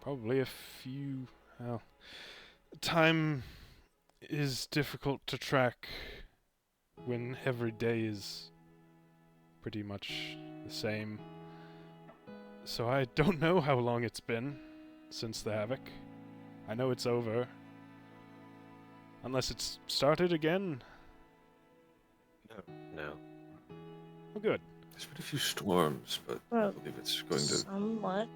S1: Probably a few... Well, time is difficult to track when every day is pretty much the same. So I don't know how long it's been since the Havoc. I know it's over. Unless it's started again.
S2: No.
S1: Well, good.
S3: There's been a few storms, but I believe it's going to...
S4: Somewhat.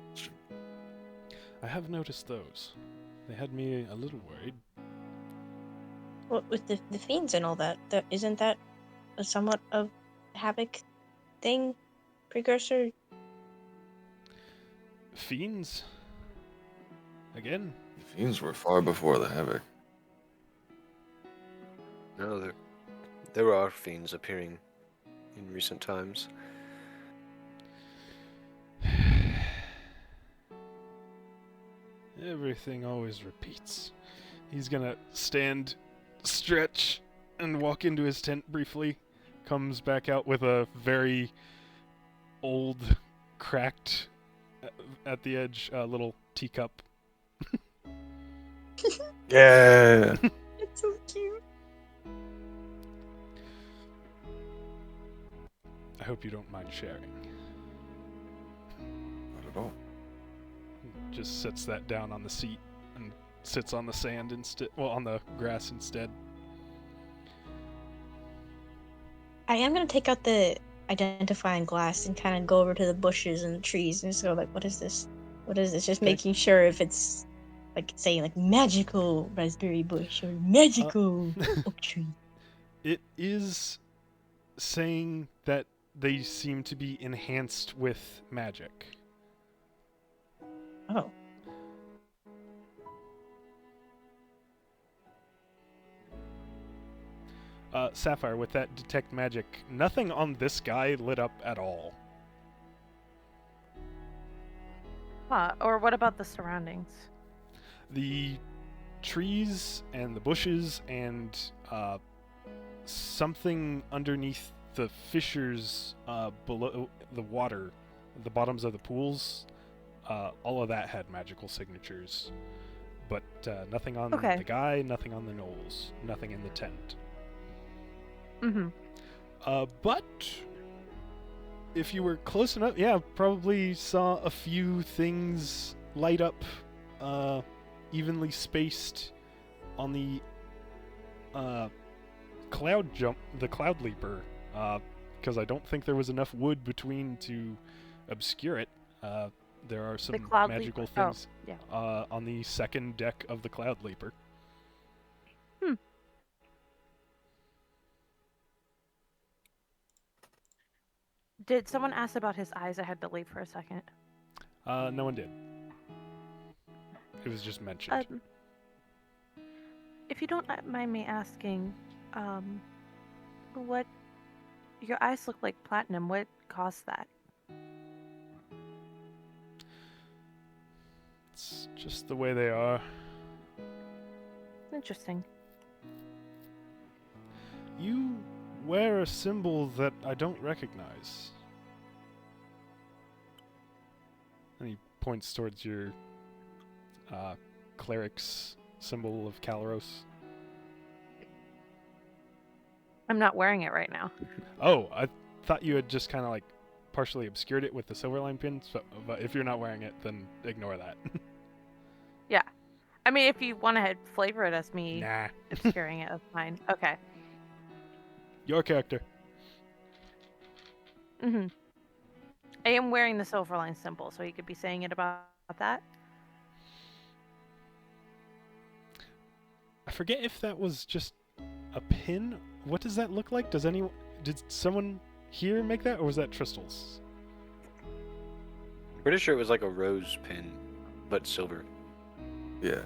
S1: I have noticed those. They had me a little worried.
S4: Well, with the fiends and all that, isn't that a somewhat of Havoc thing? Precursor?
S1: Fiends? Again?
S3: The fiends were far before the Havoc.
S2: No, there are fiends appearing in recent times.
S1: Everything always repeats. He's gonna stand, stretch, and walk into his tent briefly. Comes back out with a very old, cracked, at the edge, little teacup.
S3: Yeah!
S4: It's so cute.
S1: hope you don't mind sharing.
S3: Not at all.
S1: Just sets that down on the seat and sits on the sand instead. Well, on the grass instead.
S4: I am gonna take out the identifying glass and kind of go over to the bushes and the trees and just go like, what is this? What is this? Just
S1: Okay.
S4: making sure if it's like saying like magical raspberry bush or magical oak tree.
S1: It is saying that they seem to be enhanced with magic.
S4: Oh.
S1: Sapphire, with that detect magic, nothing on this guy lit up at all.
S5: Huh. Or what about the surroundings?
S1: The trees and the bushes and something underneath the fissures below the water, the bottoms of the pools, all of that had magical signatures. But nothing on
S5: Okay.
S1: the guy, nothing on the knolls, nothing in the tent.
S5: Mm-hmm.
S1: But if you were close enough, yeah, probably saw a few things light up, evenly spaced on the cloud leaper, because I don't think there was enough wood between to obscure it. There are some
S5: cloud
S1: magical
S5: leaper. Oh,
S1: things
S5: yeah.
S1: on the second deck of the cloud leaper.
S5: Did someone ask about his eyes? I had to leave for a second.
S1: No one did. It was just mentioned.
S5: If you don't mind me asking, what your eyes look like platinum? What caused that?
S1: It's just the way they are.
S5: Interesting.
S1: You wear a symbol that I don't recognize. And he points towards your cleric's symbol of Calaros.
S5: I'm not wearing it right now.
S1: Oh, I thought you had just kind of like partially obscured it with the Silverline pin, but if you're not wearing it, then ignore that.
S5: Yeah. I mean, if you want to flavor it as me
S1: Nah.
S5: obscuring it, that's fine. Okay.
S1: Your character.
S5: Mm-hmm. I am wearing the Silverline symbol, so you could be saying it about that.
S1: I forget if that was just a pin. What does that look like? Did someone here make that, or was that Tristle's?
S6: Pretty sure it was like a rose pin, but silver.
S3: Yeah.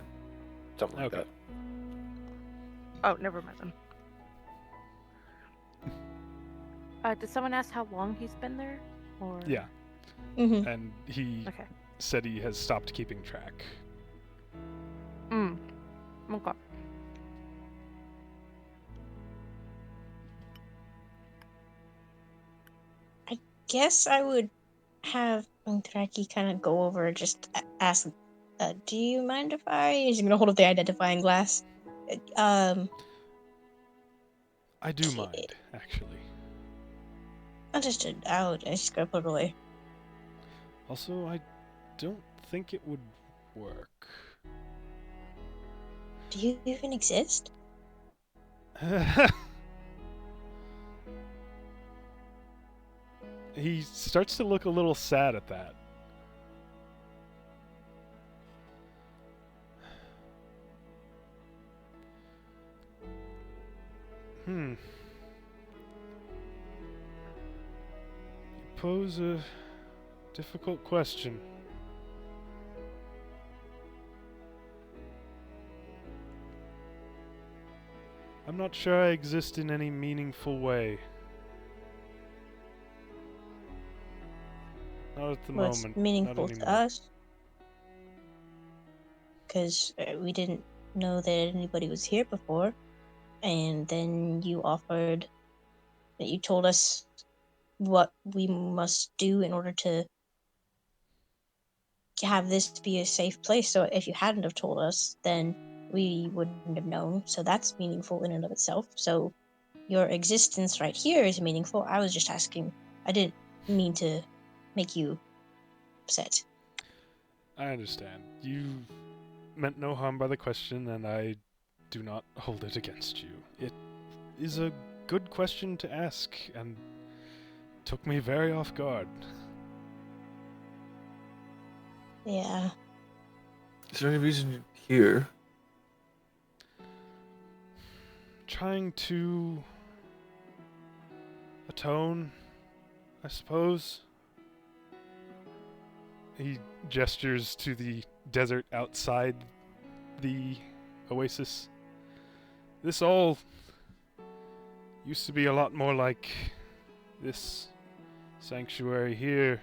S6: Something like
S1: Okay.
S6: that.
S5: Oh, never mind them. Did someone ask how long he's been there? Or
S1: Yeah.
S4: Mm-hmm.
S1: And he
S5: Okay.
S1: said he has stopped keeping track.
S5: Okay.
S4: Guess I would have Unkraki kind of go over and just ask, do you mind if He's gonna hold up the identifying glass.
S1: I do
S4: Okay.
S1: mind, actually.
S4: Understood. I just gotta put it away.
S1: Also, I don't think it would work.
S4: Do you even exist?
S1: He starts to look a little sad at that. You pose a difficult question. I'm not sure I exist in any meaningful way. Not at the
S4: Well,
S1: moment.
S4: it's meaningful
S1: not
S4: to
S1: anymore.
S4: us. Because we didn't know that anybody was here before. And then you offered that you told us what we must do in order to have this be a safe place. So if you hadn't have told us, then we wouldn't have known. So that's meaningful in and of itself. So your existence right here is meaningful. I was just asking I didn't mean to make you upset.
S1: I understand. You meant no harm by the question, and I do not hold it against you. It is a good question to ask, and took me very off guard.
S4: Yeah.
S3: Is there any reason you're here?
S1: Trying to atone, I suppose. He gestures to the desert outside the oasis. This all used to be a lot more like this sanctuary here,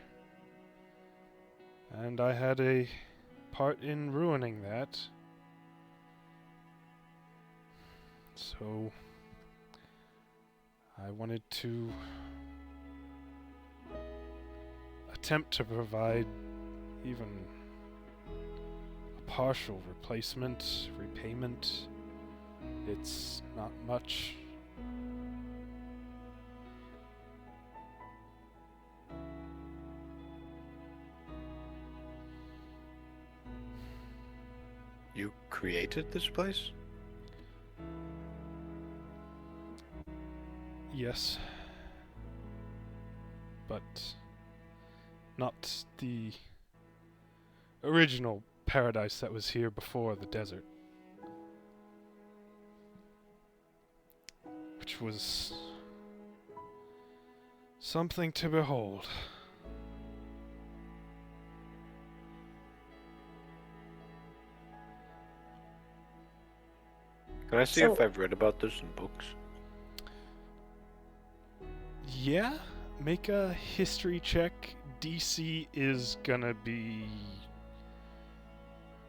S1: and I had a part in ruining that. So I wanted to attempt to provide even a partial replacement, repayment. It's not much.
S6: You created this place?
S1: Yes. But not the original paradise that was here before the desert. Which was something to behold.
S6: Can I see
S4: So-
S6: if I've read about this in books?
S1: Yeah, make a history check. DC is gonna be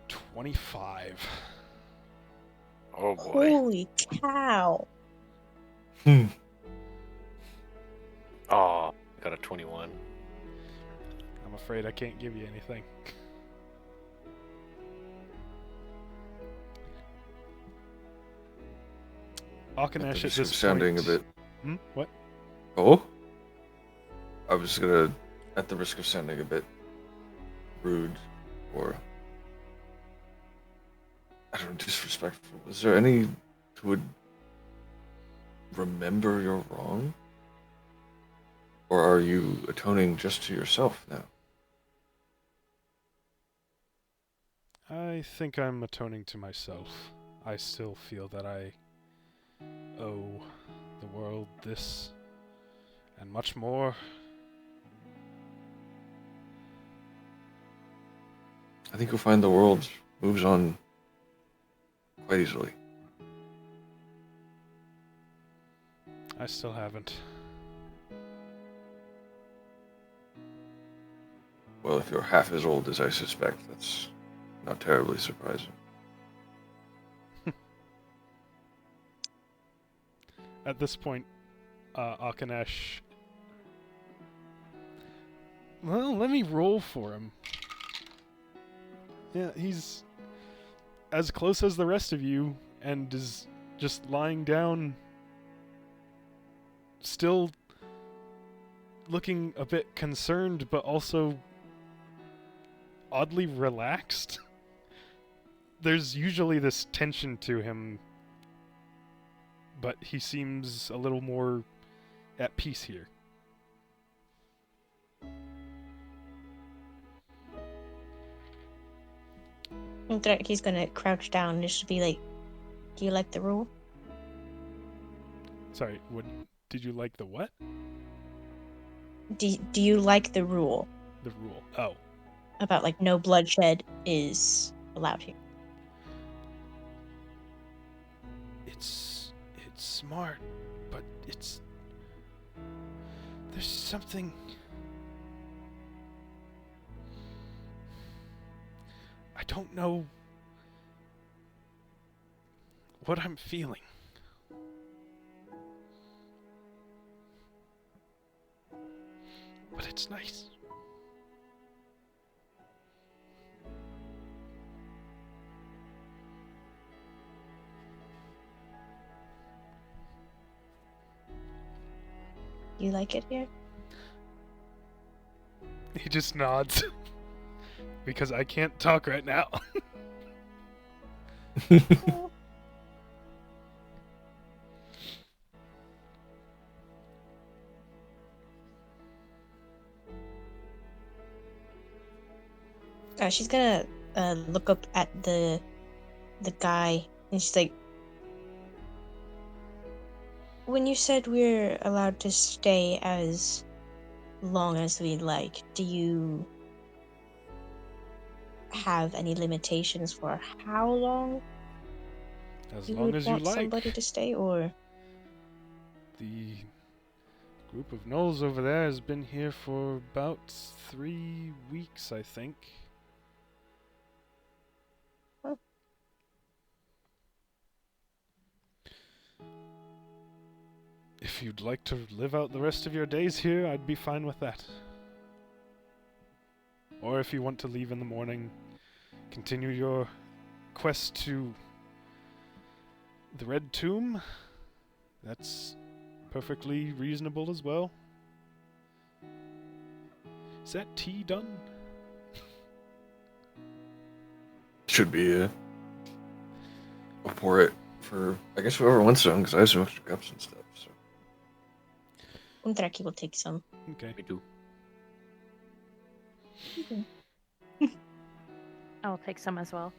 S1: 25.
S6: Oh boy.
S4: Holy cow.
S3: Hmm.
S6: Oh, got a 21.
S1: I'm afraid I can't give you anything. Akanash at
S3: Risk
S1: this
S3: of sounding
S1: point.
S3: a bit.
S1: What?
S3: Oh? I was gonna, at the risk of sounding a bit rude or, I don't know, disrespectful, is there any who would remember your wrong? Or are you atoning just to yourself now?
S1: I think I'm atoning to myself. I still feel that I owe the world this and much more.
S3: I think you'll find the world moves on quite easily.
S1: I still haven't.
S3: Well, if you're half as old as I suspect, that's not terribly surprising.
S1: At this point, Akanash... Well, let me roll for him. Yeah, he's as close as the rest of you and is just lying down, still looking a bit concerned, but also oddly relaxed. There's usually this tension to him, but he seems a little more at peace here.
S4: He's gonna crouch down and just be like, do you like the rule?
S1: Sorry, what did you like the what?
S4: Do you like the rule
S1: The rule. Oh.
S4: about like no bloodshed is allowed here?
S1: It's smart, but there's something. I don't know what I'm feeling. But it's nice.
S4: You like it here?
S1: He just nods. Because I can't talk right now.
S4: She's gonna look up at the guy, and she's like, "When you said we're allowed to stay as long as we like, do you have any limitations for how long
S1: As
S4: you
S1: long
S4: would
S1: as you
S4: want
S1: like.
S4: somebody to stay, or?"
S1: The group of gnolls over there has been here for about 3 weeks, I think.
S4: Huh.
S1: If you'd like to live out the rest of your days here, I'd be fine with that. Or if you want to leave in the morning, continue your quest to the Red Tomb, that's perfectly reasonable as well. Is that tea done?
S3: Should be, I'll pour it for, I guess, whoever wants some, because I have some extra cups and stuff, so.
S4: Undraki will take some.
S1: Okay.
S6: We do.
S5: I will take some as well.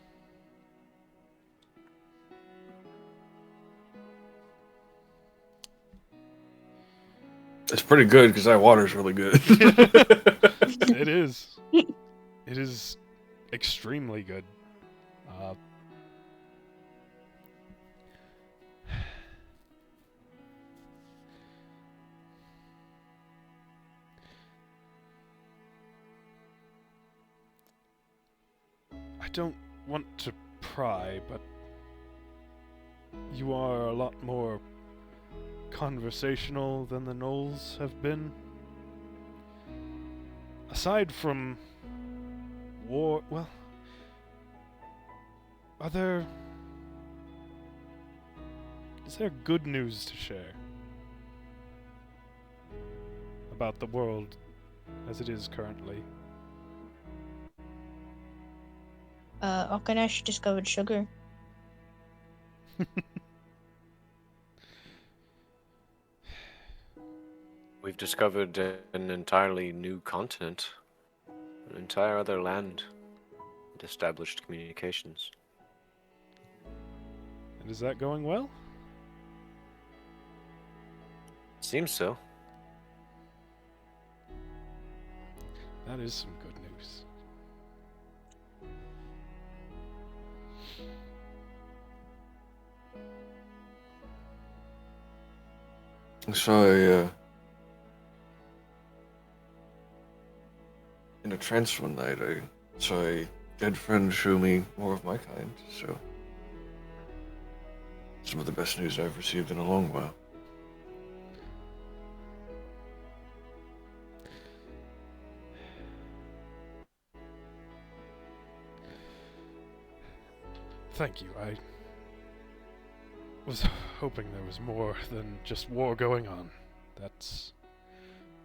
S3: It's pretty good, because that water's really good.
S1: It is. It is extremely good. I don't want to pry, but you are a lot more conversational than the gnolls have been. Aside from war, well, is there good news to share about the world as it is currently?
S4: Okanesh discovered sugar.
S6: We've discovered an entirely new continent, an entire other land, and established communications.
S1: And is that going well?
S6: Seems so.
S1: That is some good news.
S3: So in a trance one night, I saw a dead friend show me more of my kind, so some of the best news I've received in a long while.
S1: Thank you. I was hoping there was more than just war going on. That's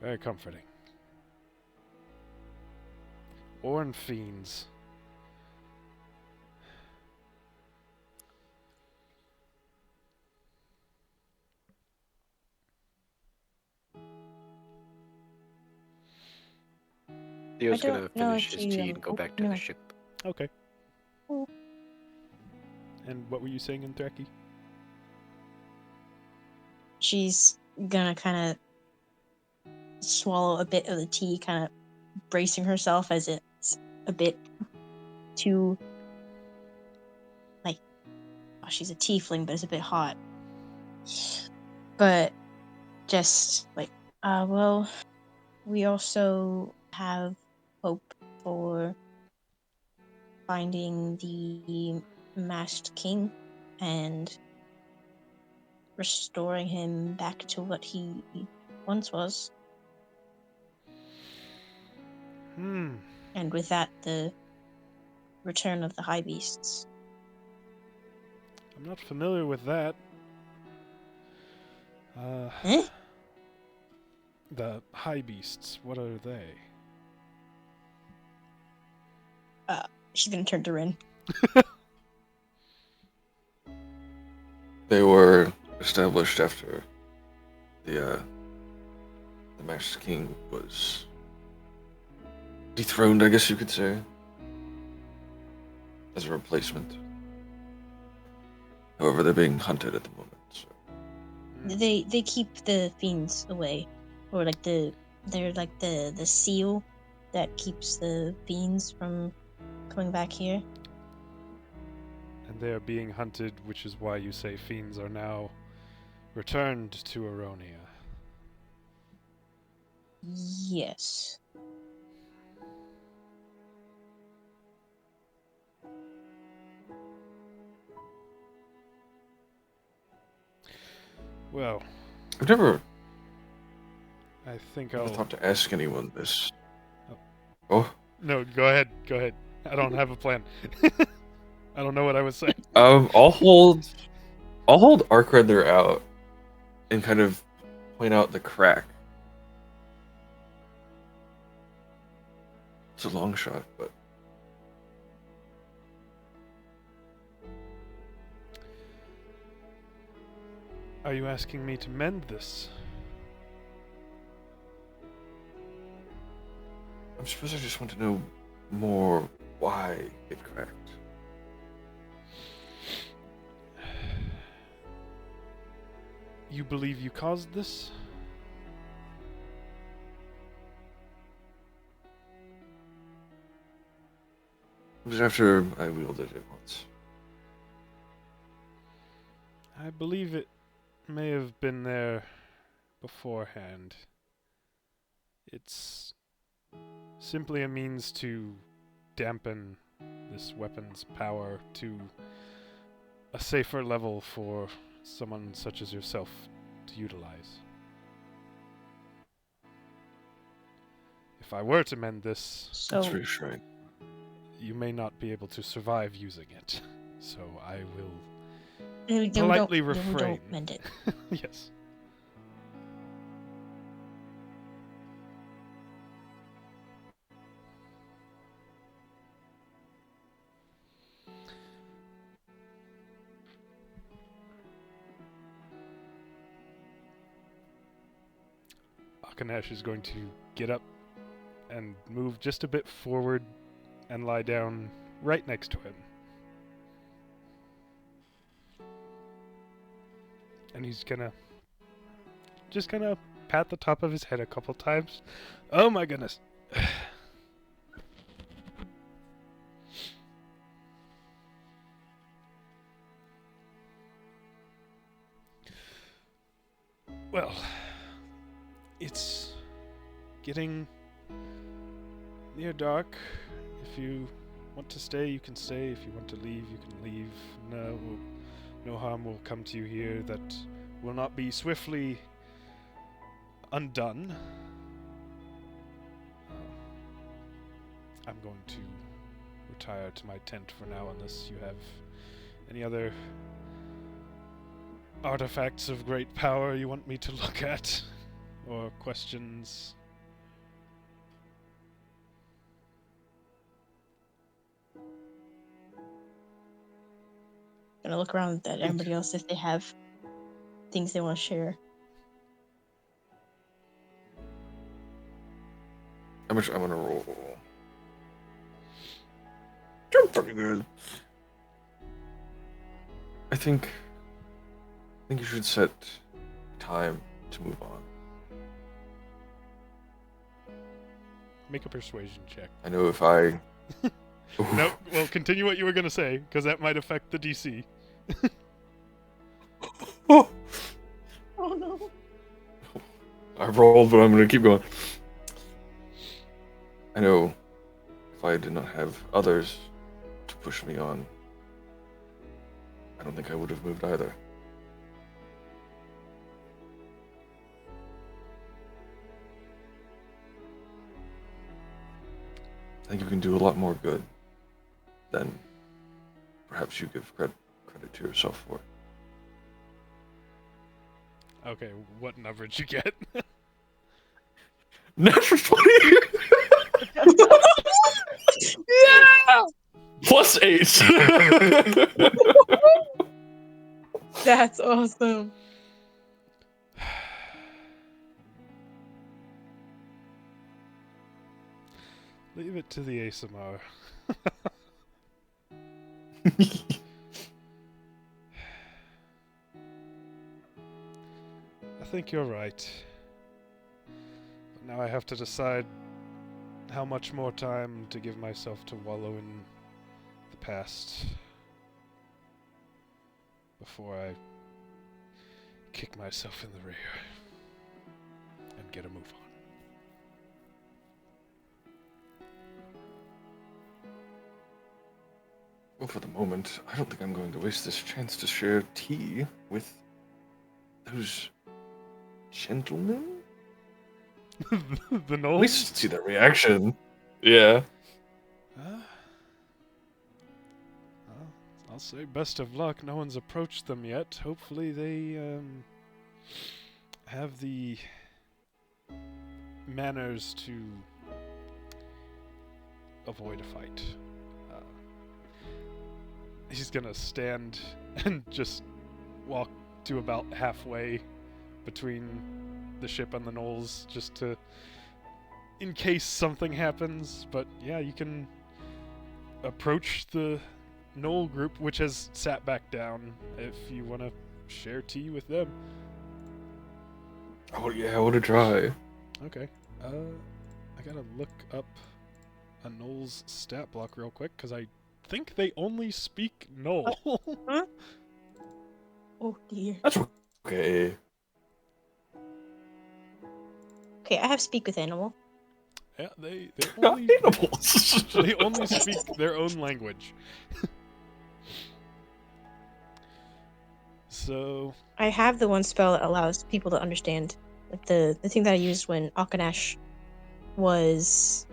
S1: very comforting. War and fiends.
S6: Theo's
S4: don't
S6: gonna
S4: know
S6: finish
S4: if
S6: his
S4: you,
S6: tea and go back to
S4: no.
S6: the ship.
S1: Okay.
S4: Oh.
S1: And what were you saying in Threki?
S4: She's gonna kind of swallow a bit of the tea, kind of bracing herself as it's a bit too, like, oh, she's a tiefling, but it's a bit hot. But just like, well, we also have hope for finding the masked king and restoring him back to what he once was. And with that, the return of the high beasts.
S1: I'm not familiar with that.
S4: Eh?
S1: The high beasts, what are they?
S4: She's gonna turn to Rin.
S3: They were established after the Master King was dethroned, I guess you could say, as a replacement. However, they're being hunted at the moment. So.
S4: They keep the fiends away, or like they're like the seal that keeps the fiends from coming back here.
S1: And they are being hunted, which is why you say fiends are now returned to Aronia.
S4: Yes.
S1: Well,
S3: I've never
S1: I think
S3: I've
S1: I'll...
S3: thought to ask anyone this.
S1: Oh.
S3: Oh?
S1: No, go ahead. Go ahead. I don't have a plan. I don't know what I was saying.
S3: I'll hold Arcraider out and kind of point out the crack. It's a long shot, but
S1: Are you asking me to mend this?
S3: I suppose I just want to know more why it cracked.
S1: You believe you caused this?
S3: It was after I wielded it once.
S1: I believe it may have been there beforehand. It's simply a means to dampen this weapon's power to a safer level for someone such as yourself to utilize. If I were to mend this,
S4: So
S3: That's reassuring.
S1: you may not be able to survive using it. So I will
S4: then we
S1: politely
S4: don't, then we
S1: refrain.
S4: don't mend it.
S1: Yes. Akanash is going to get up and move just a bit forward and lie down right next to him. And he's just gonna pat the top of his head a couple times. Oh my goodness. Well, it's getting near dark. If you want to stay, you can stay. If you want to leave, you can leave. No harm will come to you here that will not be swiftly undone. I'm going to retire to my tent for now, unless you have any other artifacts of great power you want me to look at, or questions.
S4: Gonna look around at everybody else if they have things they want to share.
S3: How much I'm gonna roll? Doing pretty good. I think you should set time to move on.
S1: Make a persuasion check.
S3: I know if I.
S1: No, well, continue what you were going to say, because that might affect the DC.
S3: Oh,
S4: Oh no.
S3: I rolled, but I'm gonna keep going. I know if I did not have others to push me on, I don't think I would have moved either. I think you can do a lot more good than perhaps you give credit to yourself for.
S1: Okay, what number did you get?
S3: Natural 20!
S4: Yeah!
S3: +8.
S4: That's awesome.
S1: Leave it to the ASMR. I think you're right. But now I have to decide how much more time to give myself to wallow in the past before I kick myself in the rear and get a move on.
S3: Well, for the moment, I don't think I'm going to waste this chance to share tea with those gentlemen.
S1: The
S3: At
S1: Knolls?
S3: least see their reaction. Yeah.
S1: Well, I'll say best of luck. No one's approached them yet. Hopefully they have the manners to avoid a fight. He's gonna stand and just walk to about halfway between the ship and the Knolls, just to, in case something happens. But yeah, you can approach the Knoll group, which has sat back down, if you want to share tea with them.
S3: Oh yeah, I want to try.
S1: Okay. I gotta look up a Knoll's stat block real quick, because I think they only speak Knoll.
S4: Huh? Oh dear.
S3: That's okay.
S4: Okay, I have speak with animal.
S1: Yeah, they
S3: Not
S1: only
S3: animals.
S1: they only speak their own language. So
S4: I have the one spell that allows people to understand. Like the thing that I used when Akanash was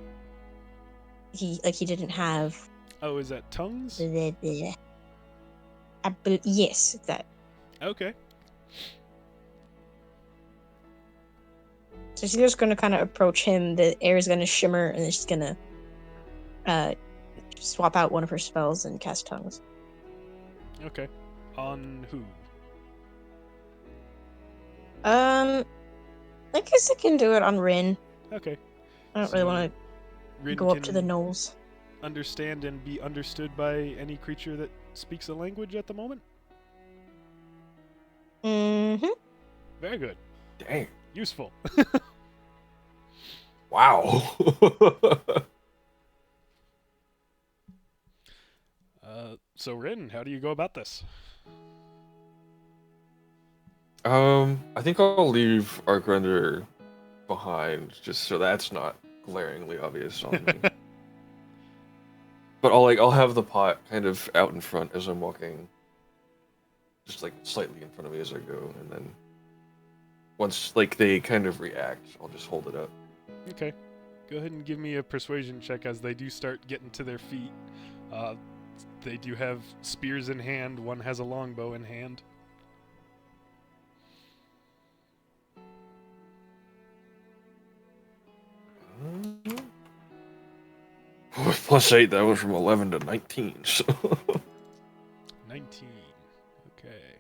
S4: he didn't have
S1: oh, is that tongues?
S4: Yes, that.
S1: Okay.
S4: So she's just gonna kind of approach him. The air is gonna shimmer, and then she's gonna swap out one of her spells and cast tongues.
S1: Okay. On who?
S4: I guess I can do it on Rin.
S1: Okay.
S4: I don't really want to
S1: Rin
S4: go up to the
S1: can
S4: Knolls.
S1: understand and be understood by any creature that speaks a language at the moment?
S4: Mm-hmm.
S1: Very good.
S3: Dang.
S1: Useful.
S3: Wow.
S1: So Rin, how do you go about this?
S3: I think I'll leave Arkrender behind, just so that's not glaringly obvious on me. But I'll have the pot kind of out in front as I'm walking, just like slightly in front of me as I go, and then once like they kind of react, I'll just hold it up.
S1: Okay. Go ahead and give me a persuasion check as they do start getting to their feet. They do have spears in hand. One has a longbow in hand.
S3: With +8, that went from 11 to 19. So
S1: 19. Okay.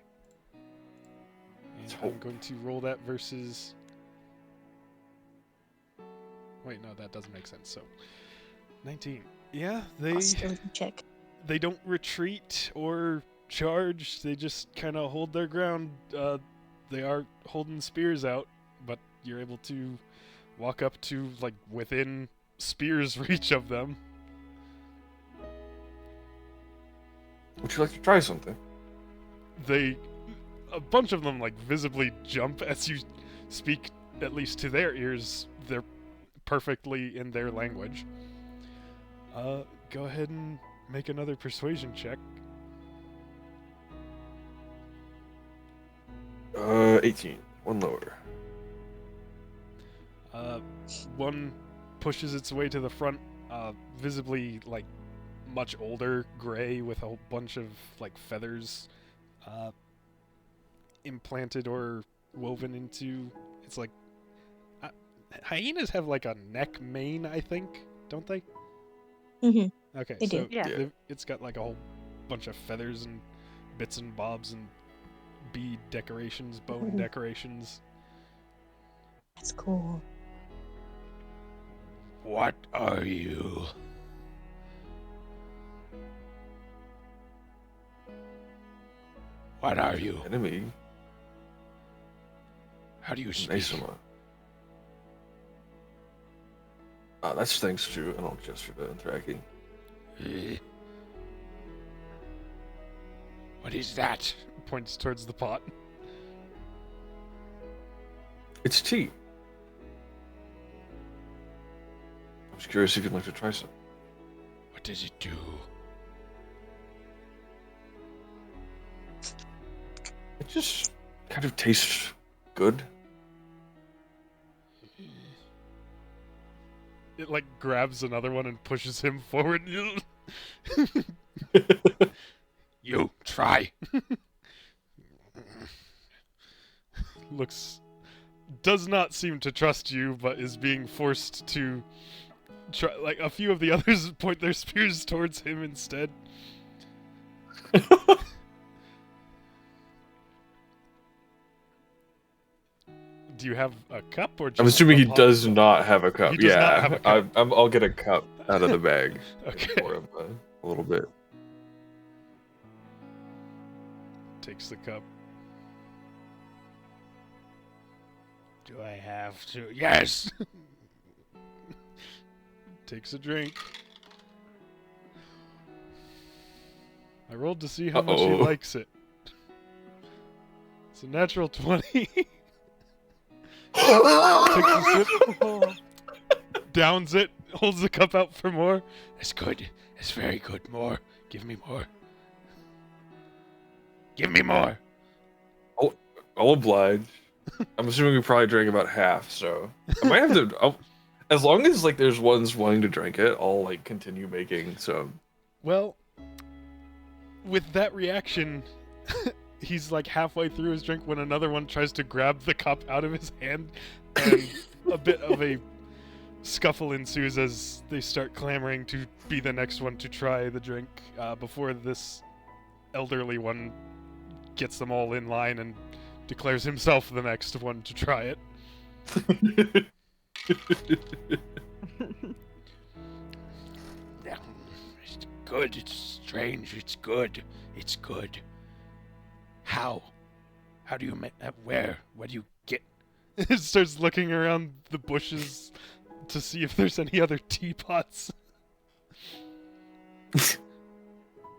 S1: And
S3: Let's
S1: I'm
S3: hope.
S1: going to roll that versus... Wait, no, that doesn't make sense. So, 19. Yeah,
S4: Hostility check.
S1: they don't retreat or charge. They just kind of hold their ground. They are holding spears out, but you're able to walk up to, like, within spear's reach of them.
S3: would you like to try something?
S1: A bunch of them, like, visibly jump as you speak, at least to their ears. They're perfectly in their language. Go ahead and make another persuasion check.
S3: 18. One lower.
S1: One pushes its way to the front, visibly, like, much older, gray, with a whole bunch of, like, feathers implanted or woven into. It's like hyenas have like a neck mane, I think, don't they? Okay,
S4: They
S1: so
S4: do.
S5: Yeah.
S1: it's got like a whole bunch of feathers and bits and bobs and bead decorations, bone decorations.
S4: That's cool.
S1: What are you? What are you?
S3: Enemy.
S1: How do you speak?
S3: Naisama. That's thanks to an old gesture to Dothraki.
S1: What is that? Points towards the pot.
S3: It's tea. I was curious if you'd like to try some.
S1: What does it do?
S3: It just kind of tastes good.
S1: It like grabs another one and pushes him forward. You try. Does not seem to trust you, but is being forced to try. Like a few of the others point their spears towards him instead. Do you have a cup or just
S3: I'm assuming
S1: a
S3: he
S1: pot?
S3: does not have a cup.
S1: He does not have a cup.
S3: I'll get a cup out of the bag.
S1: Okay.
S3: Pour him a little bit.
S1: Takes the cup. Do I have to? Yes! Takes a drink. I rolled to see how much he
S3: Uh-oh.
S1: likes it. It's a natural 20. Takes a sip, downs it, holds the cup out for more. It's good. It's very good. More. Give me more. Give me more.
S3: I'll oblige. I'm assuming we probably drank about half, so I might have to. As long as like there's ones wanting to drink it, I'll like continue making some.
S1: Well, with that reaction, he's like halfway through his drink when another one tries to grab the cup out of his hand, and a bit of a scuffle ensues as they start clamoring to be the next one to try the drink before this elderly one gets them all in line and declares himself the next one to try it. It's good, it's strange, it's good, it's good. How? How do you make that? Where do you get? It starts looking around the bushes to see if there's any other teapots.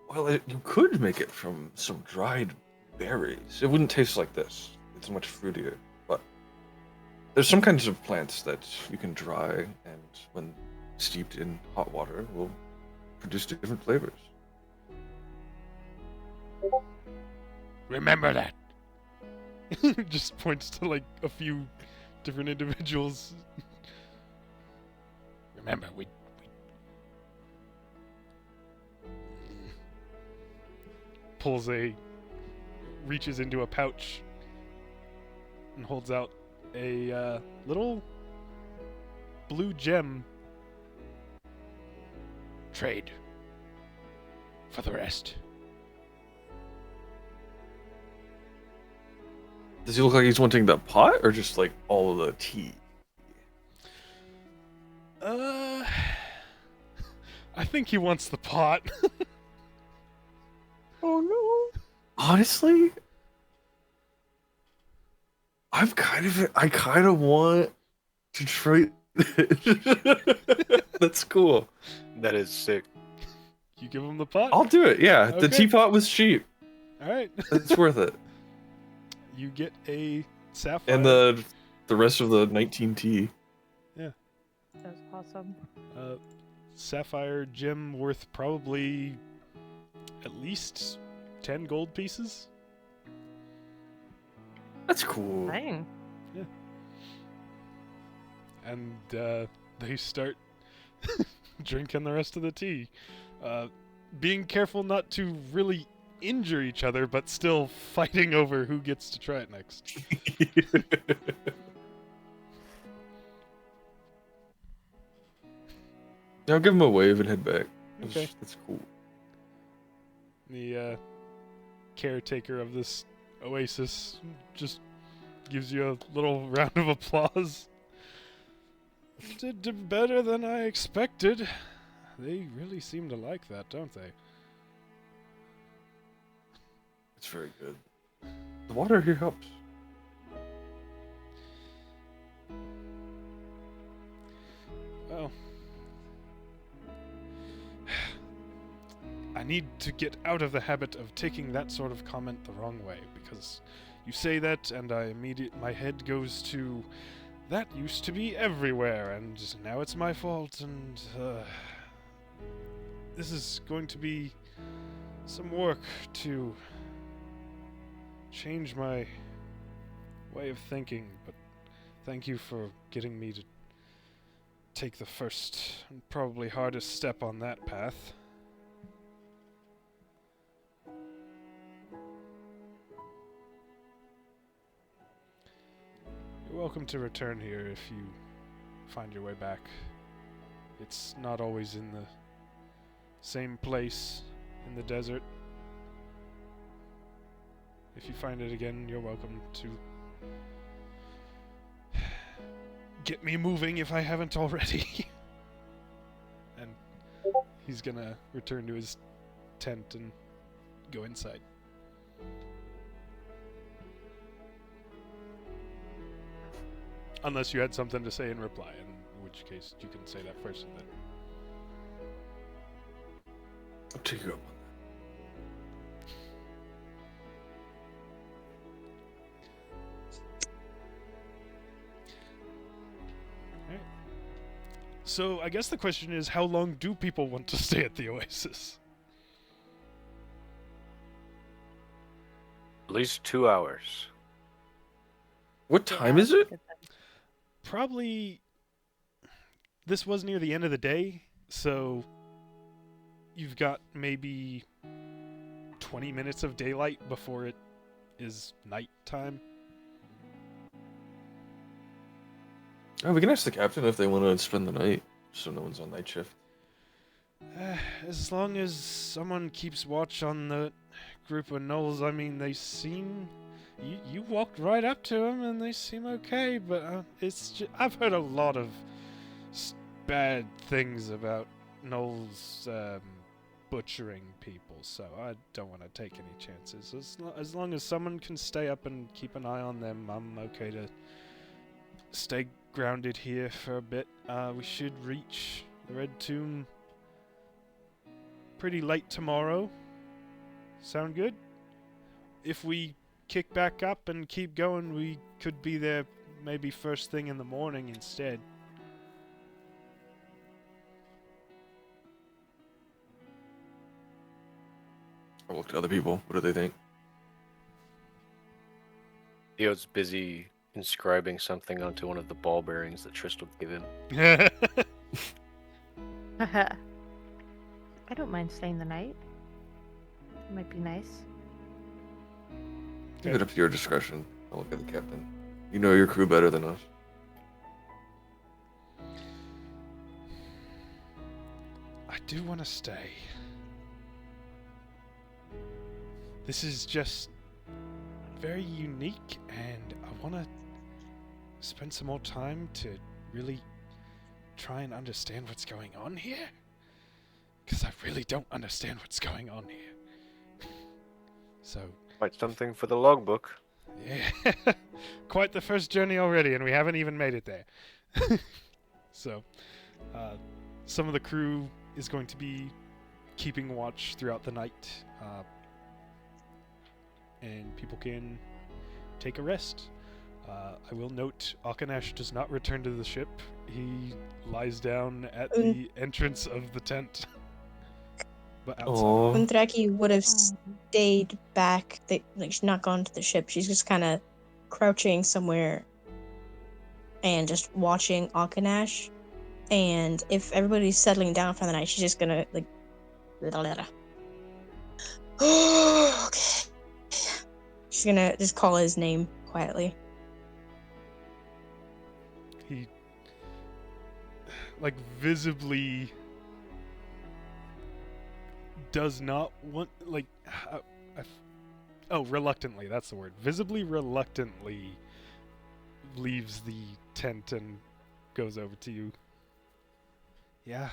S3: Well, you could make it from some dried berries. It wouldn't taste like this. It's much fruitier. But there's some kinds of plants that you can dry, and when steeped in hot water, will produce different flavors.
S1: Remember that. Just points to like a few different individuals. Remember, we reaches into a pouch and holds out a little blue gem. Trade for the rest.
S3: Does he look like he's wanting the pot, or just like all of the tea?
S1: I think he wants the pot.
S3: Oh no. Honestly, I kind of want to try. That's cool.
S2: That is sick.
S1: You give him the pot?
S3: I'll do it. Yeah, the
S1: Okay.
S3: teapot was cheap.
S1: All right.
S3: It's worth it.
S1: You get a sapphire.
S3: And the rest of the 19 tea.
S5: That's awesome.
S1: Sapphire gem worth probably at least 10 gold pieces.
S3: That's cool.
S5: Dang.
S1: And they start drinking the rest of the tea. Being careful not to really injure each other, but still fighting over who gets to try it next.
S3: I'll give him a wave and head back.
S1: Okay.
S3: That's cool.
S1: The caretaker of this oasis just gives you a little round of applause. Did better than I expected. They really seem to like that, don't they?
S3: It's very good. The water here helps.
S1: Well, I need to get out of the habit of taking that sort of comment the wrong way, because you say that and my head goes to, that used to be everywhere and now it's my fault, and this is going to be some work to change my way of thinking, but thank you for getting me to take the first and probably hardest step on that path. You're welcome to return here if you find your way back. It's not always in the same place in the desert. If you find it again, you're welcome to get me moving if I haven't already. And he's gonna return to his tent and go inside. Unless you had something to say in reply, in which case you can say that first and then.
S3: I'll take you up on
S1: So I guess the question is, how long do people want to stay at the Oasis?
S6: At least 2 hours.
S3: What time is it?
S1: Probably. This was near the end of the day, so you've got maybe 20 minutes of daylight before it is nighttime.
S3: Oh, we can ask the captain if they want to spend the night, so no one's on night shift.
S1: As long as someone keeps watch on the group of gnolls, I mean, they seem... You walked right up to them and they seem okay, but it's just, I've heard a lot of bad things about gnolls butchering people, so I don't want to take any chances. As long as someone can stay up and keep an eye on them, I'm okay to stay grounded here for a bit. We should reach the Red Tomb pretty late tomorrow. Sound good? If we kick back up and keep going, we could be there maybe first thing in the morning instead.
S3: I'll look to other people. What do they think?
S6: Theo's busy inscribing something onto one of the ball bearings that Tristal gave him.
S5: I don't mind staying the night. It might be nice.
S3: Leave it up to your discretion. I'll look at the captain. You know your crew better than us.
S1: I do want to stay. This is just very unique, and I want to spend some more time to really try and understand what's going on here. Because I really don't understand what's going on here. So...
S6: Quite something for the logbook.
S1: Yeah, quite the first journey already, and we haven't even made it there. So, some of the crew is going to be keeping watch throughout the night, and people can take a rest. I will note, Akanash does not return to the ship. He lies down at the entrance of the tent. But outside.
S4: Undraki would have stayed back. She's not gone to the ship. She's just kind of crouching somewhere and just watching Akanash. And if everybody's settling down for the night, she's just gonna okay. She's gonna just call his name quietly.
S1: He, visibly does not want, like, reluctantly, that's the word. Visibly reluctantly leaves the tent and goes over to you. Yeah.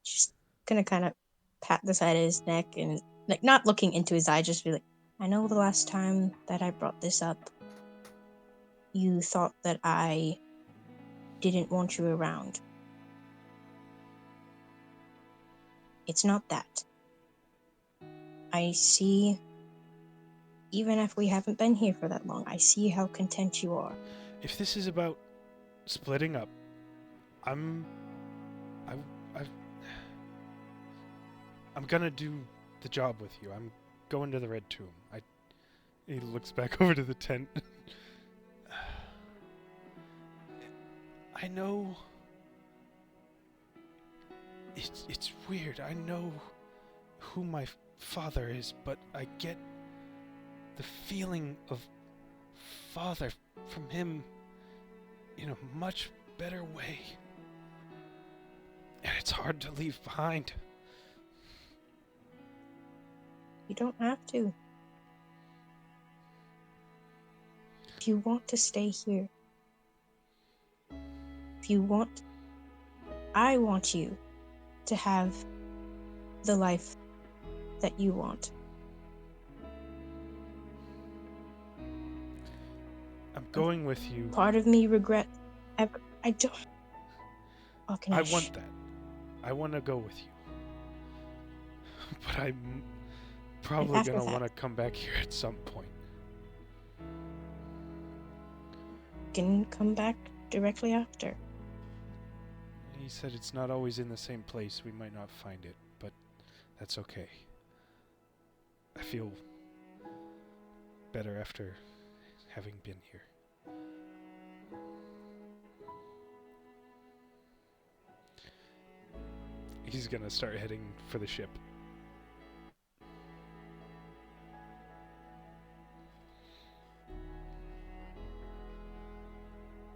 S4: She's gonna kind of pat the side of his neck and, like, not looking into his eye, just be like, I know the last time that I brought this up, you thought that I didn't want you around. It's not that. I see, even if we haven't been here for that long, I see how content you are.
S1: If this is about splitting up, I'm gonna do the job with you. I'm going to the Red Tomb. He looks back over to the tent. I know. It's weird. I know who my father is, but I get the feeling of father from him in a much better way. And it's hard to leave behind.
S4: You don't have to. If you want to stay here, I want you to have the life that you want.
S1: I'm going with you.
S4: Part of me regrets. I don't. Okay,
S1: I want that. I want to go with you. But I'm probably
S4: after
S1: going to
S4: that.
S1: want to come back here at some point.
S4: Can come back directly after.
S1: He said it's not always in the same place. We might not find it, but that's okay. I feel better after having been here. He's gonna start heading for the ship.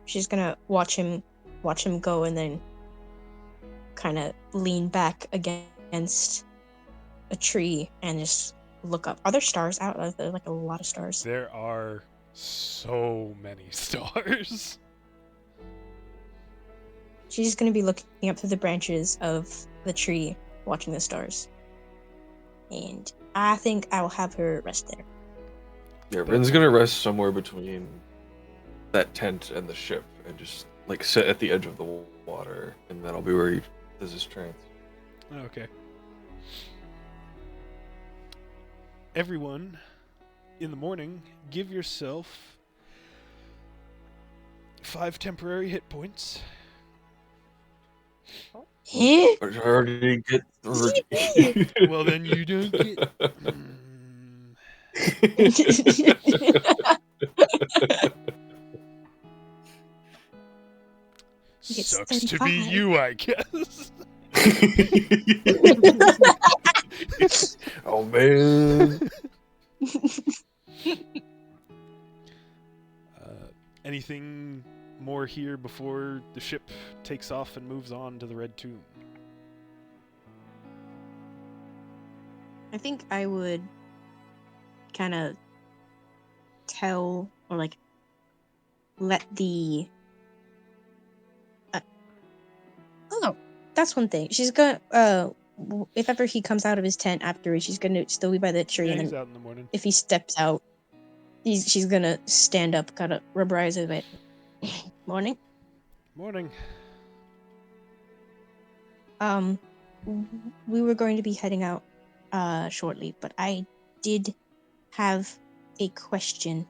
S4: She's gonna watch him go, and then kind of lean back against a tree and just look up. Are there stars out? Are there like a lot of stars?
S1: There are so many stars.
S4: She's just gonna be looking up through the branches of the tree, watching the stars. And I think I will have her rest there.
S3: Yeah, Rin's gonna rest somewhere between that tent and the ship and just like sit at the edge of the water, and that'll be where he does his trance.
S1: Okay. Everyone, in the morning, give yourself 5 temporary hit points.
S3: I already get 30.
S1: Well, then you don't get... Sucks to be
S4: 35.
S1: you, I guess.
S3: Oh man.
S1: Anything more here before the ship takes off and moves on to the Red Tomb?
S4: I think I would kind of tell, or like let the oh no, that's one thing. She's gonna if ever he comes out of his tent after, she's gonna still be by the tree,
S1: Yeah,
S4: and
S1: he's
S4: then
S1: out in the morning.
S4: if he steps out, she's gonna stand up, kind of rub her eyes a bit. Morning.
S1: Morning.
S4: We were going to be heading out shortly, but I did have a question.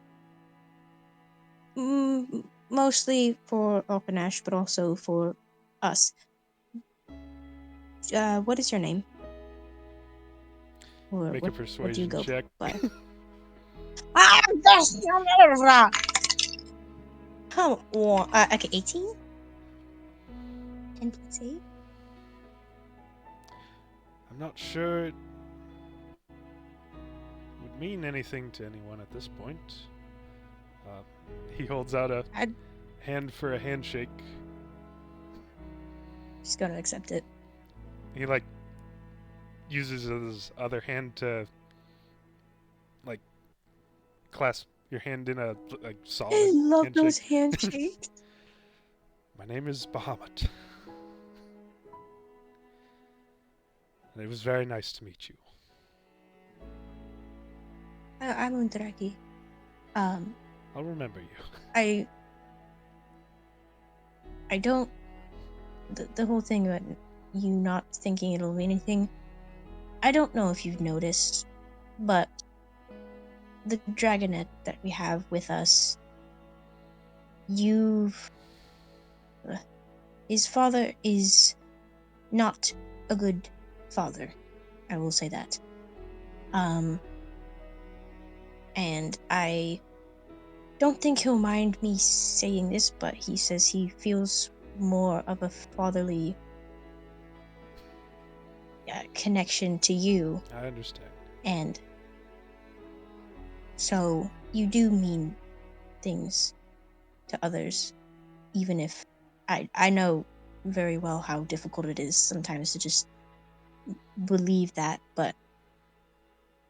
S4: Mostly for Orpanash, but also for us. What is your name? Or
S1: Make a
S4: what do you
S1: persuasion
S4: go
S1: check.
S4: by? Come on. Okay, 18? 10 plus 8?
S1: I'm not sure it would mean anything to anyone at this point. He holds out a hand for a handshake.
S4: Just gonna accept it.
S1: He, like, uses his other hand to, like, clasp your hand in a solid
S4: I love
S1: handshake.
S4: those handshakes.
S1: My name is Bahamut. And it was very nice to meet you.
S4: I'm Undraki.
S1: I'll remember you.
S4: I don't. The whole thing about you not thinking it'll mean anything. I don't know if you've noticed, but the dragonet that we have with us, his father is not a good father. I will say that. And I don't think he'll mind me saying this, but he says he feels more of a fatherly connection to you.
S1: I understand.
S4: And so you do mean things to others, even if I know very well how difficult it is sometimes to just believe that, but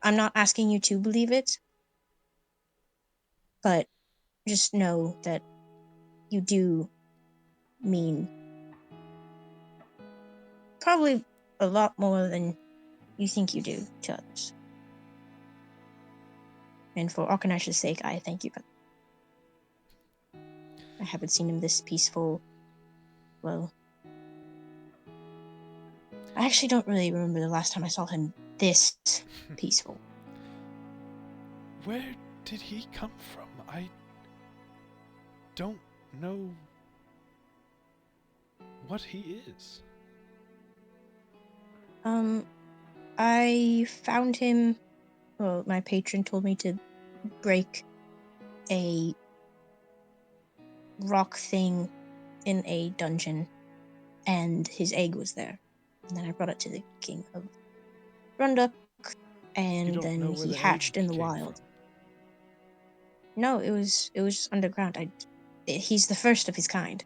S4: I'm not asking you to believe it, but just know that you do mean probably a lot more than you think you do to others. And for Okanash's sake, I thank you. I haven't seen him this peaceful. Well, I actually don't really remember the last time I saw him this peaceful.
S1: Where did he come from? I don't know what he is.
S4: I found him. Well, my patron told me to break a rock thing in a dungeon, and his egg was there. And then I brought it to the king of Brunduk, and then he hatched in the wild. No, it was just underground. He's the first of his kind.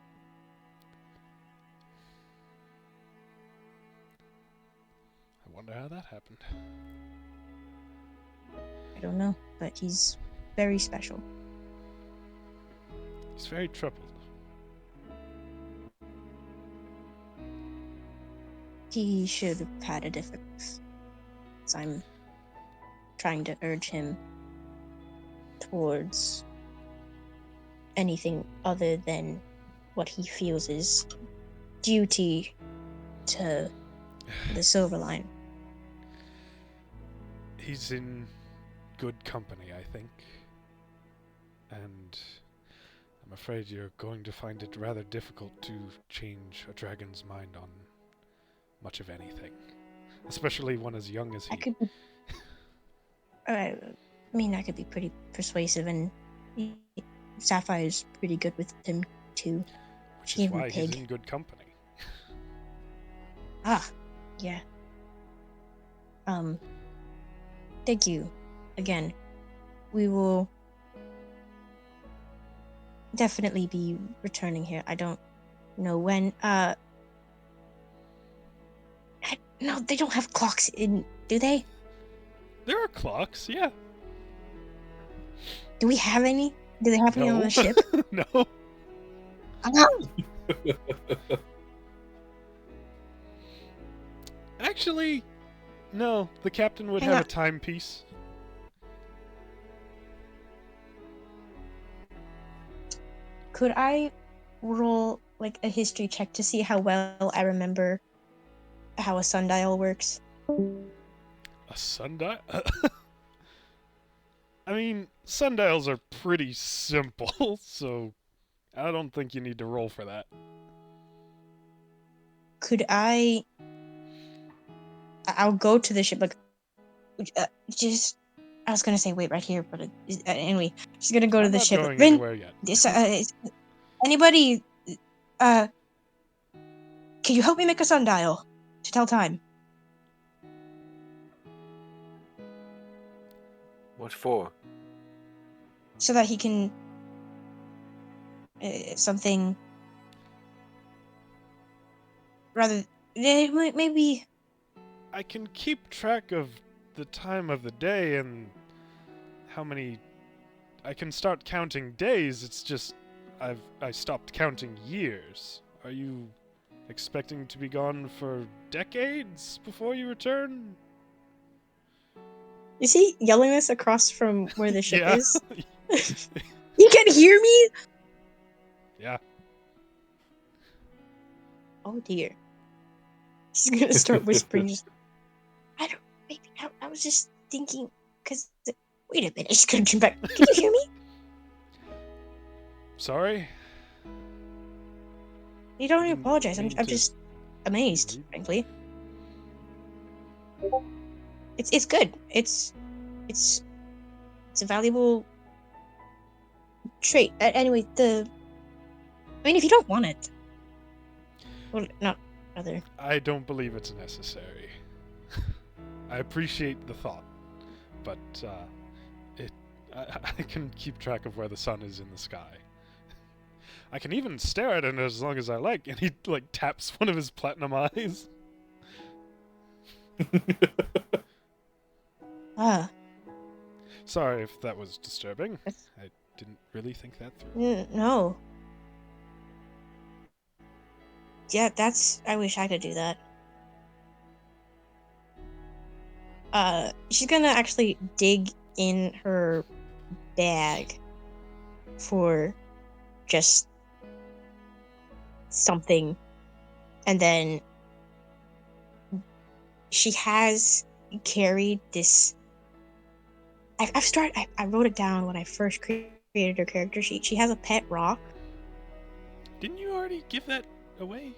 S1: I wonder how that happened.
S4: I don't know, but he's very special.
S1: He's very troubled.
S4: He should have had a difference. So I'm trying to urge him towards anything other than what he feels is duty to the Silver Line.
S1: He's in good company, I think. And I'm afraid you're going to find it rather difficult to change a dragon's mind on much of anything. Especially one as young as he.
S4: I could be pretty persuasive, and Sapphire's pretty good with him too.
S1: Which is why he's in good company.
S4: Yeah. Thank you. Again, we will definitely be returning here. I don't know when. No, they don't have clocks in, do they?
S1: There are clocks, yeah.
S4: Do we have any? Do they have any on the ship?
S1: No. Actually, no. The captain would have a timepiece.
S4: Could I roll like a history check to see how well I remember how a sundial works?
S1: A sundial? I mean, sundials are pretty simple, so I don't think you need to roll for that.
S4: Could I'll go to the ship, like, I was gonna say wait right here, but anyway, just gonna go to the ship.
S1: I'm not going anywhere yet.
S4: Anybody, can you help me make a sundial to tell time?
S6: What for?
S4: So that he can something rather maybe.
S1: I can keep track of the time of the day and how many... I can start counting days, it's just I stopped counting years. Are you expecting to be gone for decades before you return?
S4: Is he yelling this across from where the ship
S1: Yeah.
S4: is? You can hear me?
S1: Yeah.
S4: Oh dear. She's gonna start whispering. I don't. Maybe I was just thinking. Cause wait a minute. She's gonna turn back. Can you hear me?
S1: Sorry?
S4: You don't need to
S1: Didn't
S4: apologize. I'm
S1: mean to
S4: just amazed,
S1: rude.
S4: frankly. It's good. It's a valuable trait. Anyway, I mean, if you don't want it, well, not other.
S1: I don't believe it's necessary. I appreciate the thought, but I can keep track of where the sun is in the sky. I can even stare at it as long as I like, and he like taps one of his platinum eyes.
S4: Ah,
S1: Sorry if that was disturbing. I didn't really think that through.
S4: no. Yeah, I wish I could do that. She's gonna actually dig in her bag for just something, and then she has carried this. I wrote it down when I first created her character sheet. She has a pet rock.
S1: Didn't you already give that away?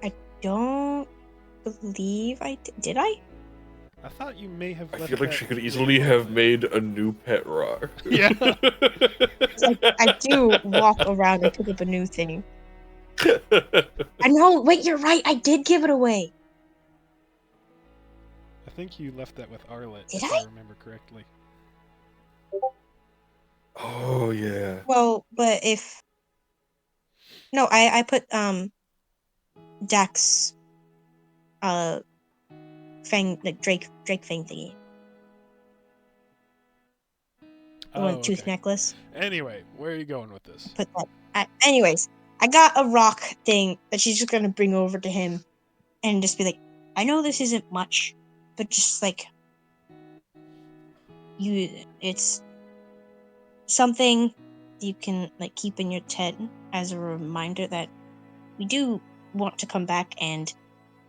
S4: I don't believe I did. I?
S1: I thought you may have.
S3: I
S1: left
S3: feel like
S1: that
S3: she could easily have made a new pet rock.
S1: Yeah.
S4: I do walk around and pick up a new thing. I know. Wait, you're right. I did give it away.
S1: I think you left that with Arlet,
S4: Did
S1: if
S4: I?
S1: I remember correctly.
S3: Oh yeah.
S4: Well, but if no, I put Dax Fang, like Drake Fang thingy. The one tooth
S1: okay.
S4: necklace.
S1: Anyway, where are you going with this?
S4: Put that. Anyways, I got a rock thing that she's just gonna bring over to him, and just be like, I know this isn't much, but just like it's something you can like keep in your tent as a reminder that we do want to come back, and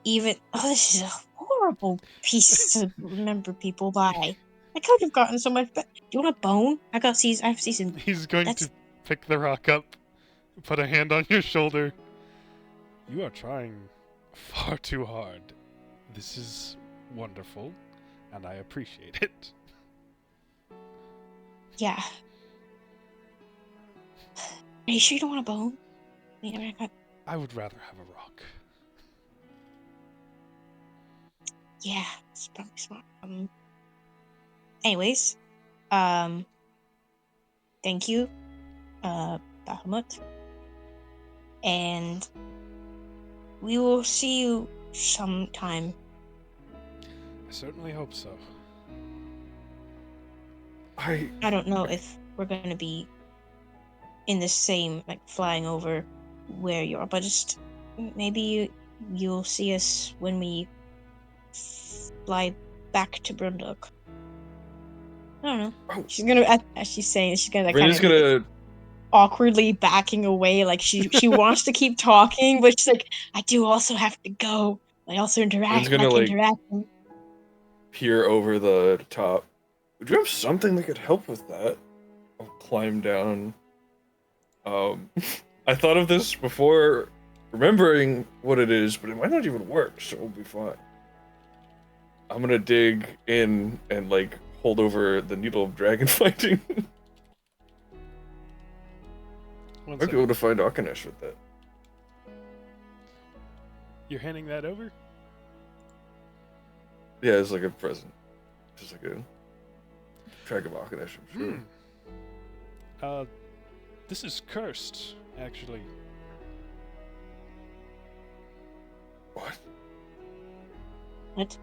S4: even this is a horrible piece to remember people by. I could have gotten so much better. Do you want a bone? I have seasoned.
S1: He's going to pick the rock up, put a hand on your shoulder. You are trying far too hard. This is wonderful, and I appreciate it.
S4: Yeah. Are you sure you don't want a bone?
S1: I would rather have a rock.
S4: Yeah, it's probably smart. Anyways, thank you, Bahamut, and we will see you sometime.
S1: I certainly hope so.
S3: I
S4: don't know if we're gonna be in the same, like, flying over where you are, but just maybe you'll see us when we fly back to Brunduk. I don't know.
S3: Oh.
S4: She's gonna, as she's saying, she's gonna
S3: Rin is gonna
S4: awkwardly backing away, like she wants to keep talking, but she's like, I do also have to go. I also
S3: Rin's gonna
S4: interacting.
S3: peer over the top. Would you have something that could help with that? I'll climb down. I thought of this before remembering what it is, but it might not even work, so we'll be fine. I'm gonna dig in and like hold over the needle of dragon fighting. Might be able to find Akanesh with that.
S1: You're handing that over?
S3: Yeah, it's like a present. Just like a track of Akanesh, I'm sure.
S1: This is cursed, actually.
S3: What?
S4: What?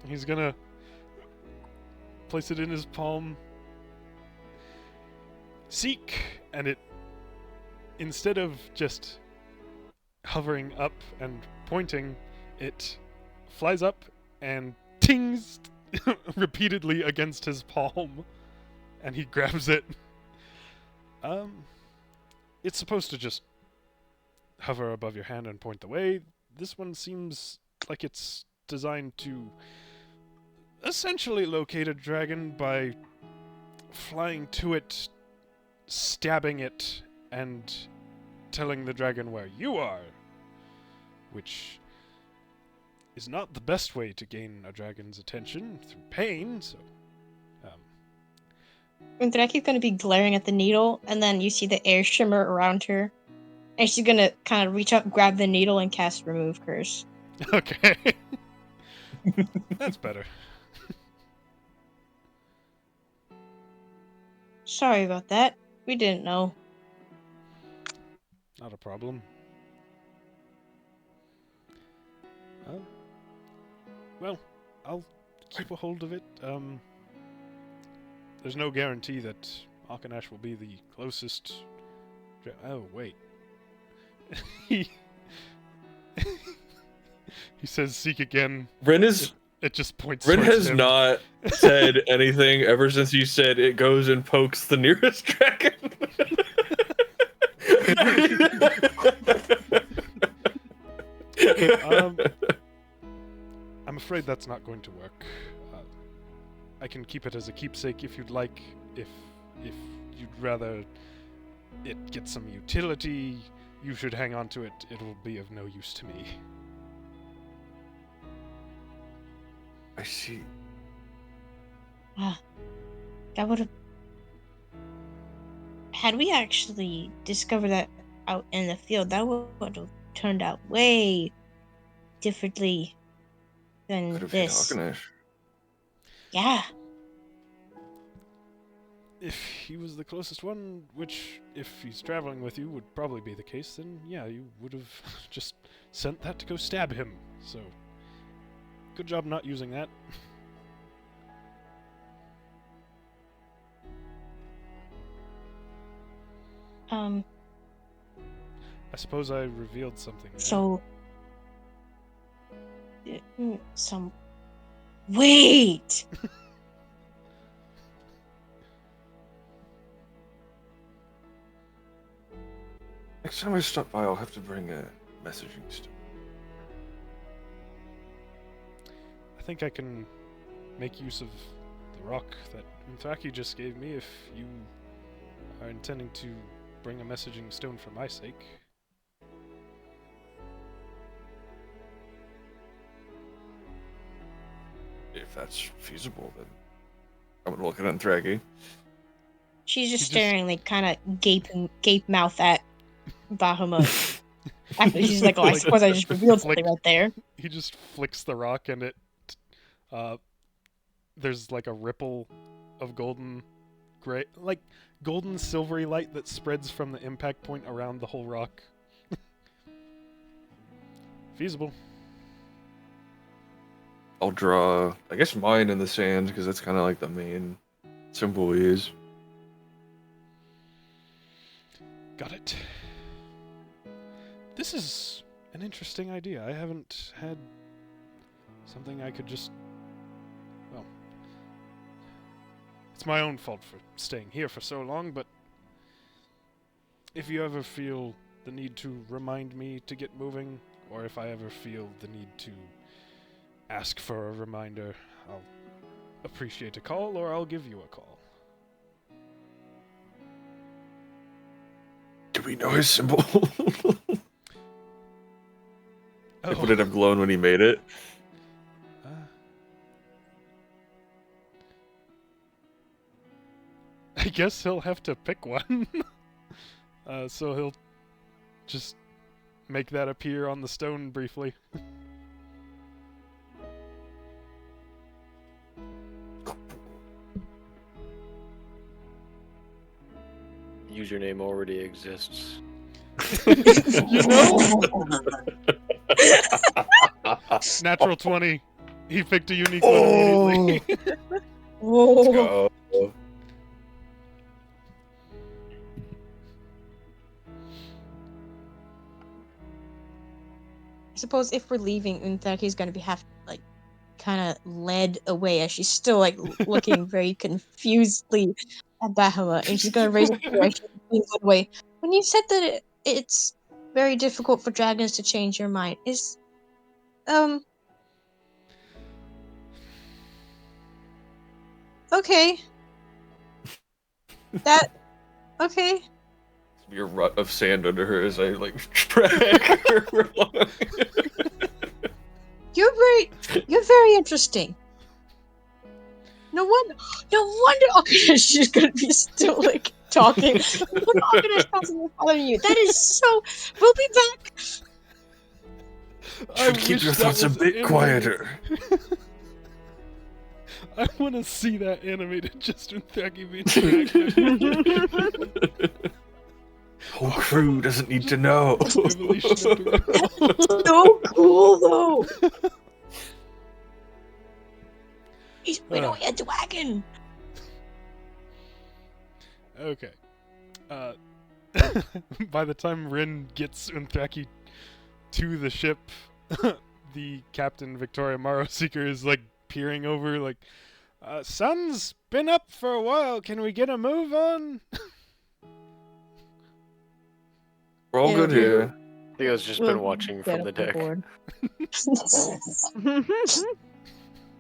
S1: He's gonna place it in his palm. Seek, and it, instead of just hovering up and pointing, it flies up and tings repeatedly against his palm, and he grabs it. It's supposed to just hover above your hand and point the way. This one seems like it's designed to essentially locate a dragon by flying to it, stabbing it, and telling the dragon where you are, which is not the best way to gain a dragon's attention, through pain, so...
S4: And Draki's gonna be glaring at the needle, and then you see the air shimmer around her. And she's gonna kind of reach up, grab the needle, and cast Remove Curse.
S1: Okay. That's better.
S4: Sorry about that. We didn't know.
S1: Not a problem. Well, I'll keep a hold of it. There's no guarantee that Akanash will be the closest... Oh, wait. He says seek again.
S3: Rin is...
S1: It just points
S3: Rin
S1: towards
S3: has
S1: him.
S3: not said anything ever since you said it goes and pokes the nearest dragon.
S1: I'm afraid that's not going to work. I can keep it as a keepsake if you'd like. If you'd rather it get some utility, you should hang on to it. It will be of no use to me.
S3: I see.
S4: That would have... Had we actually discovered that out in the field, that would have turned out way differently than
S3: Could have hit
S4: this.
S3: Akanash.
S4: Yeah.
S1: If he was the closest one, which, if he's traveling with you, would probably be the case, then yeah, you would have just sent that to go stab him. So, good job not using that. I suppose I revealed something there.
S4: So... Wait!
S3: Next time I stop by, I'll have to bring a messaging stone.
S1: I think I can make use of the rock that Mithaki just gave me if you are intending to bring a messaging stone for my sake.
S3: If that's feasible, then I'm gonna look at Anthraki.
S4: She's just
S1: He just-
S4: staring, like, kind of gape mouth at Bahamut. Actually, she's like, oh, I suppose I just revealed something right there.
S1: He just flicks the rock and it, there's like a ripple of golden gray, like golden silvery light that spreads from the impact point around the whole rock. Feasible.
S3: I'll draw, I guess, mine in the sand because that's kind of like the main symbol we use.
S1: Got it. This is an interesting idea. I haven't had something I could just... Well, it's my own fault for staying here for so long, but if you ever feel the need to remind me to get moving, or if I ever feel the need to ask for a reminder, I'll appreciate a call, or I'll give you a call.
S3: Do we know his symbol?
S1: Oh.
S3: Would it have glown when he made it?
S1: I guess he'll have to pick one. So he'll just make that appear on the stone briefly.
S6: Username already exists.
S1: You know? Natural 20. He picked a unique one immediately.
S4: Whoa.
S3: Go.
S4: I suppose if we're leaving, Unthaki's gonna be kind of led away as she's still looking very confusedly at Bahama, and she's gonna raise her voice in a good way. When you said that it's very difficult for dragons to change your mind, is okay. That okay.
S3: Your rut of sand under her as I drag her along.
S4: You're very interesting. No wonder. Okay, she's gonna be still talking. No wonder Organized constantly following you. That is so. We'll be back.
S1: I
S3: Should keep
S1: wish
S3: your
S1: that
S3: thoughts a
S1: was
S3: bit
S1: animated.
S3: quieter.
S1: I want to see that animated just Unthaki being dragged.
S3: Whole crew doesn't need to know.
S1: Evolution of the
S4: So cool though. He's way at the wagon.
S1: Okay. By the time Rin gets Unthaki to the ship, the captain, Victoria Morrowseeker, is peering over, sun's been up for a while. Can we get a move on?
S3: We're all good here.
S2: Theo's just been watching from the deck.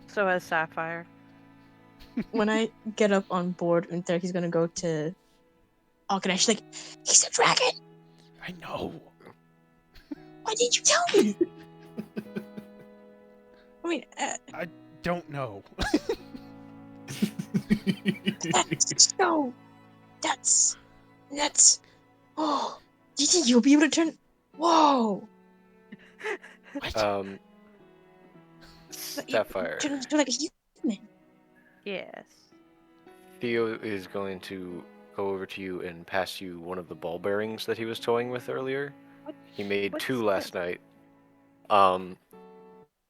S5: So has Sapphire.
S4: When I get up on board, Unthaki's gonna go to Alkanesh. She's like, he's a dragon.
S1: I know.
S4: Why didn't you tell me? I mean,
S1: I don't know.
S4: That's. Oh, do you think you'll be able to turn? Whoa.
S2: Sapphire.
S4: Turn into a human.
S5: Yes.
S2: Theo is going to go over to you and pass you one of the ball bearings that he was toying with earlier. He made
S5: What's
S2: 2 last
S5: this?
S2: night.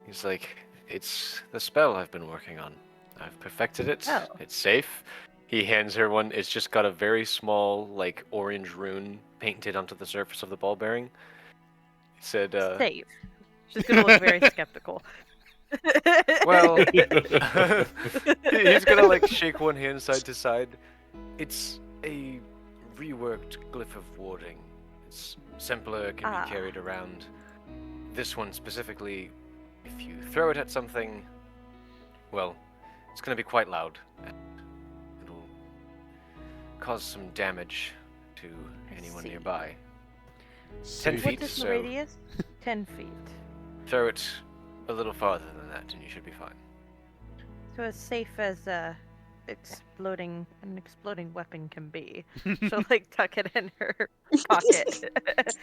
S2: He's like, it's the spell I've been working on. I've perfected it.
S5: Oh.
S2: It's safe. He hands her one. It's just got a very small, orange rune painted onto the surface of the ball bearing. He said,
S5: Safe. She's gonna look very skeptical.
S2: well, he's gonna shake one hand side to side. It's a reworked glyph of warding. It's simpler, can be carried around. This one specifically, if you throw it at something, well, it's gonna be quite loud. And it'll cause some damage to anyone
S5: see.
S2: nearby. 10
S1: Safe.
S2: feet,
S5: What is the
S2: so
S5: radius? 10 feet.
S2: throw it a little farther than that, and you should be fine.
S5: So as safe as an exploding weapon can be. She'll tuck it in her pocket.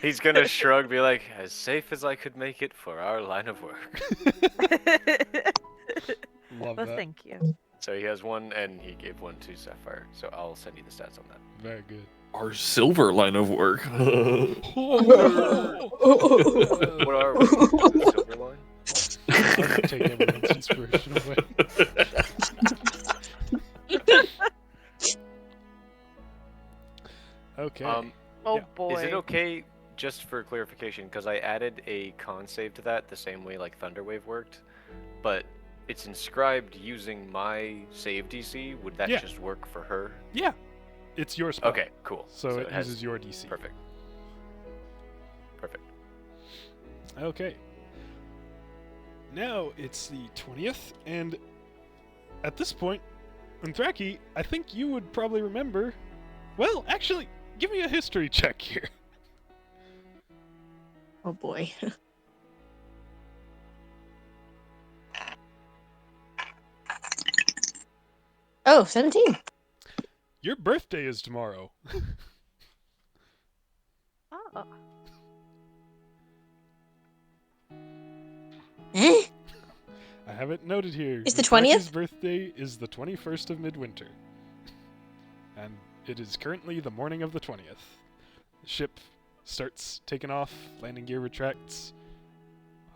S2: He's gonna shrug, be like, as safe as I could make it for our line of work.
S1: Love
S5: Well,
S1: that.
S5: thank you.
S2: So he has one, and he gave one to Sapphire. So I'll send you the stats on that.
S1: Very good.
S3: Our silver line of work.
S2: What are we? The silver line?
S1: I'll take everyone's inspiration away. Okay.
S5: Oh
S1: Yeah.
S5: boy.
S2: Is it okay, just for clarification, because I added a con save to that the same way Thunderwave worked, but it's inscribed using my save DC. Would that
S1: Yeah.
S2: just work for her?
S1: Yeah. It's your spell.
S2: Okay, cool.
S1: So it
S2: has
S1: uses your DC.
S2: perfect. Perfect.
S1: Okay. Now it's the 20th, and at this point, Unthaki, I think you would probably remember. Well, actually, give me a history check here.
S4: Oh boy. Oh, 17.
S1: Your birthday is tomorrow.
S5: Oh.
S4: Eh?
S1: I have it noted here.
S4: It's the
S1: Unthaki's
S4: 20th?
S1: birthday is the 21st of midwinter. And it is currently the morning of the 20th. The ship starts taking off, landing gear retracts,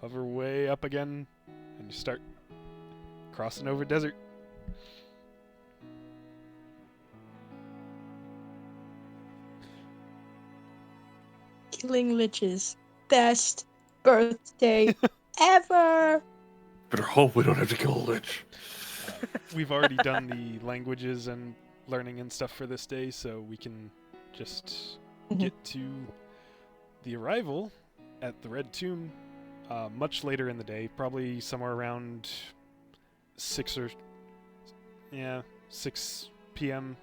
S1: hover way up again, and you start crossing over desert.
S4: Killing liches. Best birthday ever.
S3: Better hope we don't have to kill a lich.
S1: We've already done the languages and learning and stuff for this day, so we can just get to the arrival at the Red Tomb much later in the day, probably somewhere around 6 p.m.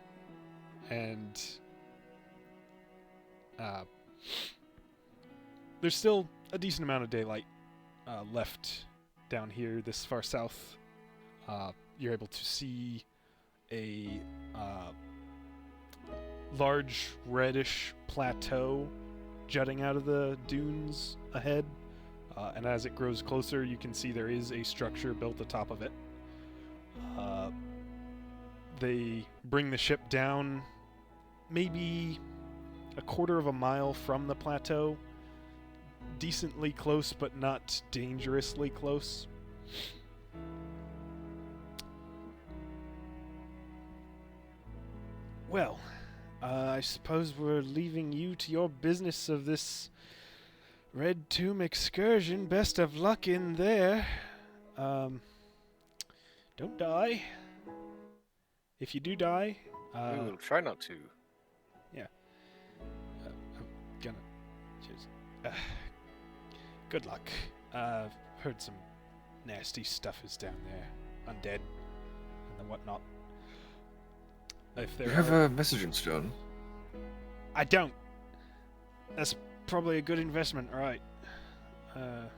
S1: and there's still a decent amount of daylight left down here this far south. You're able to see a large reddish plateau jutting out of the dunes ahead, and as it grows closer you can see there is a structure built atop of it. They bring the ship down maybe a quarter of a mile from the plateau, decently close but not dangerously close. Well, I suppose we're leaving you to your business of this Red Tomb excursion. Best of luck in there. Don't die. If you do die,
S2: We will try not to.
S1: I'm gonna just... good luck. I've heard some nasty stuff is down there. Undead and the whatnot. If
S3: You
S1: there
S3: have
S1: are...
S3: a messaging stone.
S1: I don't. That's probably a good investment, right?
S3: I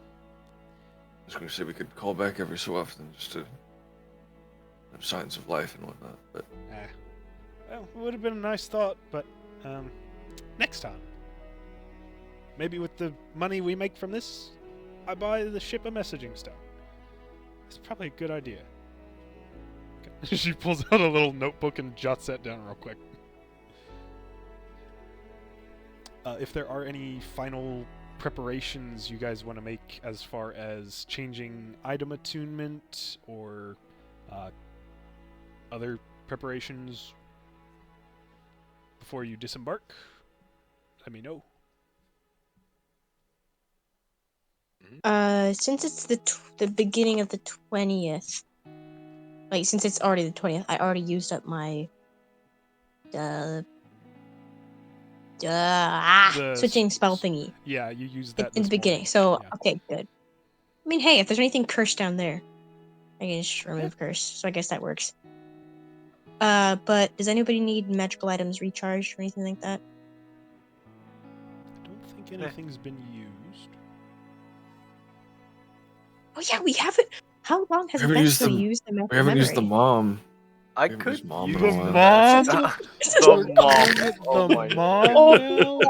S3: was going to say we could call back every so often just to have signs of life and whatnot, but
S1: Well, it would have been a nice thought, but next time. Maybe with the money we make from this, I buy the ship a messaging stone. That's probably a good idea. Okay. She pulls out a little notebook and jots that down real quick. If there are any final preparations you guys want to make as far as changing item attunement or other preparations before you disembark, let me know.
S4: Since it's the beginning of the 20th, like since it's already the 20th, I already used up my switching spell thingy
S1: Yeah, you used that
S4: in
S1: this
S4: the beginning.
S1: morning.
S4: So
S1: Yeah.
S4: okay, good. I mean, hey, if there's anything cursed down there, I can just remove curse. So I guess that works. But does anybody need magical items recharged or anything like that?
S1: I don't think anything's been used.
S4: Oh yeah, we haven't. How long has
S3: We
S4: it
S3: haven't
S4: been
S3: used
S4: since we
S3: the-
S4: used the
S3: we haven't used the mom.
S2: I
S3: We haven't
S2: could
S3: used mom
S2: use
S3: in a while.
S1: Mom?
S2: the mom. Oh
S1: The
S2: my
S1: mom
S2: god.
S1: now?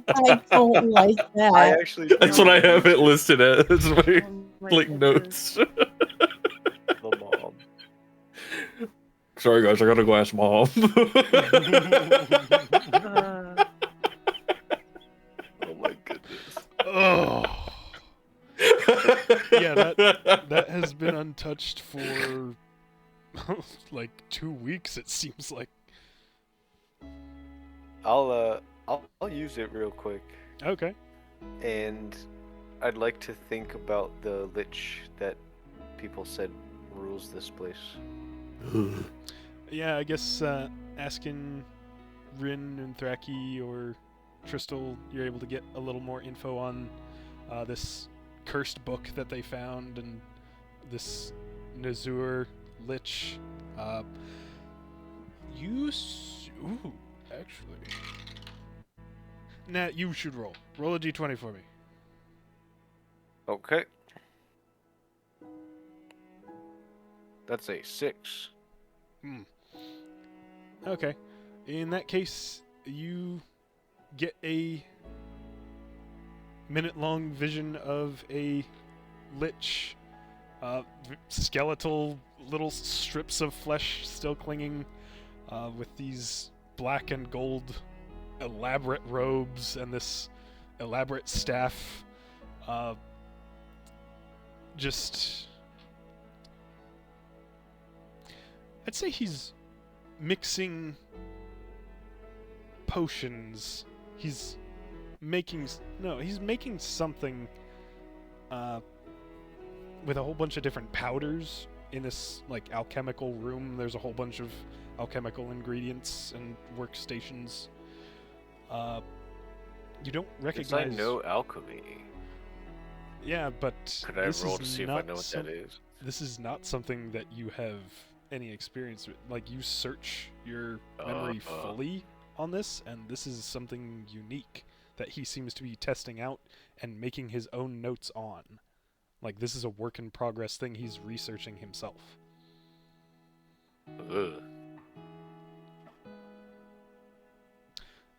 S4: I don't like that.
S2: I actually.
S3: That's what I have it listed as. That's my
S5: my
S3: like
S5: goodness.
S3: notes.
S2: The mom.
S3: Sorry guys, I gotta go ask mom.
S2: Oh my goodness.
S1: Oh. Yeah, that has been untouched for like 2 weeks, it seems like.
S2: I'll use it real quick,
S1: Okay.
S2: and I'd like to think about the lich that people said rules this place.
S1: Yeah, I guess asking Rin and Thraki or Tristal, you're able to get a little more info on this cursed book that they found and this Nazur lich. Ooh, actually. Nah, you should roll. Roll a d20 for me.
S2: Okay. That's a 6.
S1: Okay. In that case, you get a minute-long vision of a lich, skeletal little strips of flesh still clinging, with these black and gold elaborate robes and this elaborate staff, just I'd say he's mixing potions. He's making something with a whole bunch of different powders in this like alchemical room. There's a whole bunch of alchemical ingredients and workstations. You don't recognize.
S2: Yes, I know alchemy.
S1: Yeah, but
S2: Could I roll to see if I know what that is?
S1: This is not something that you have any experience with. Like, you search your memory fully on this, and this is something unique that he seems to be testing out and making his own notes on. Like, this is a work in progress thing he's researching himself.
S2: Ugh.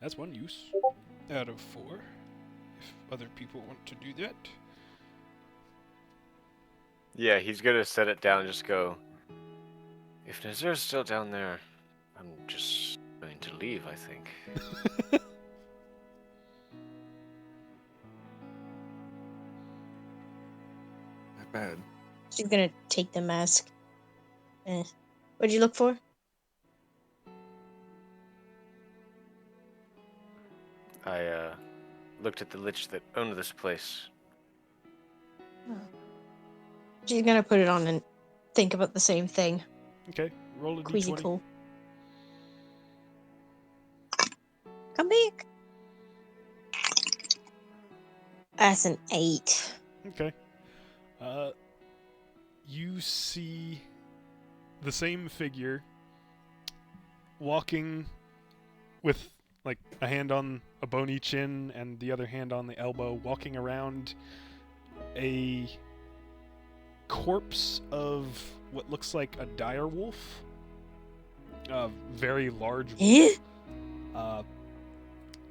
S1: That's one use out of 4, if other people want to do that.
S2: Yeah, he's gonna set it down and just go, if Nazir's still down there, I'm just going to leave, I think.
S3: Not bad.
S4: She's gonna take the mask. What'd you look for?
S2: I looked at the lich that owned this place.
S4: She's gonna put it on and think about the same thing.
S1: Okay, roll a
S4: Queasy
S1: d20.
S4: cool. Come back. That's an 8.
S1: Okay. You see the same figure walking with like a hand on a bony chin and the other hand on the elbow, walking around a corpse of what looks like a dire wolf. A very large wolf.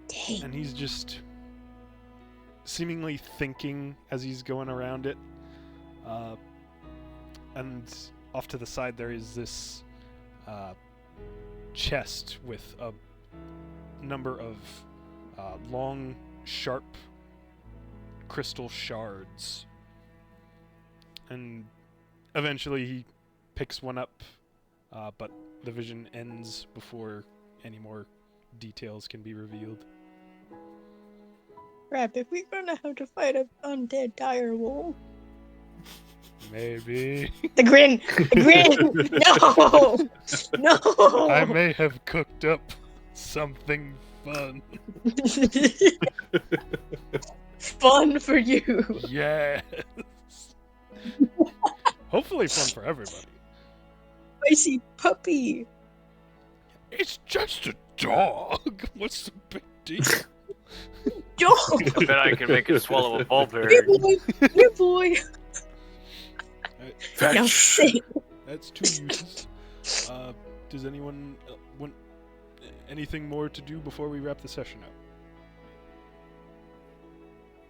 S4: Dang.
S1: And he's just seemingly thinking as he's going around it. And off to the side there is this chest with a number of long, sharp crystal shards. And eventually he picks one up, but the vision ends before any more details can be revealed.
S4: Crap, if we're gonna have to fight an undead dire wolf.
S1: Maybe.
S4: The grin! The grin! No! No!
S1: I may have cooked up something fun.
S4: Fun for you.
S1: Yes. Hopefully fun for everybody.
S4: Spicy puppy.
S1: It's just a dog. What's the big deal?
S4: Dog.
S2: I bet I can make it swallow a
S4: Here,
S2: bulberry.
S4: boy. Here, boy. Now
S3: Fetch.
S4: sit.
S1: That's 2 uses. Does anyone want anything more to do before we wrap the session up?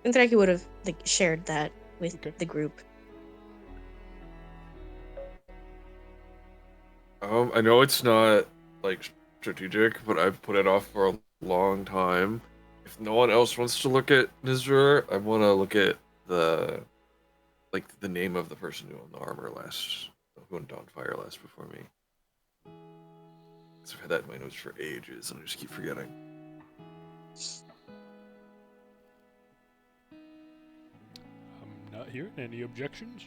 S4: I think I would have shared that with
S1: Okay.
S4: the group.
S3: I know it's not like strategic, but I've put it off for a long time. If no one else wants to look at Nizra, I want to look at the name of the person who owned the armor last, who went on fire last before me. I've had that in my notes for ages, and I just keep forgetting.
S1: I'm not hearing any objections.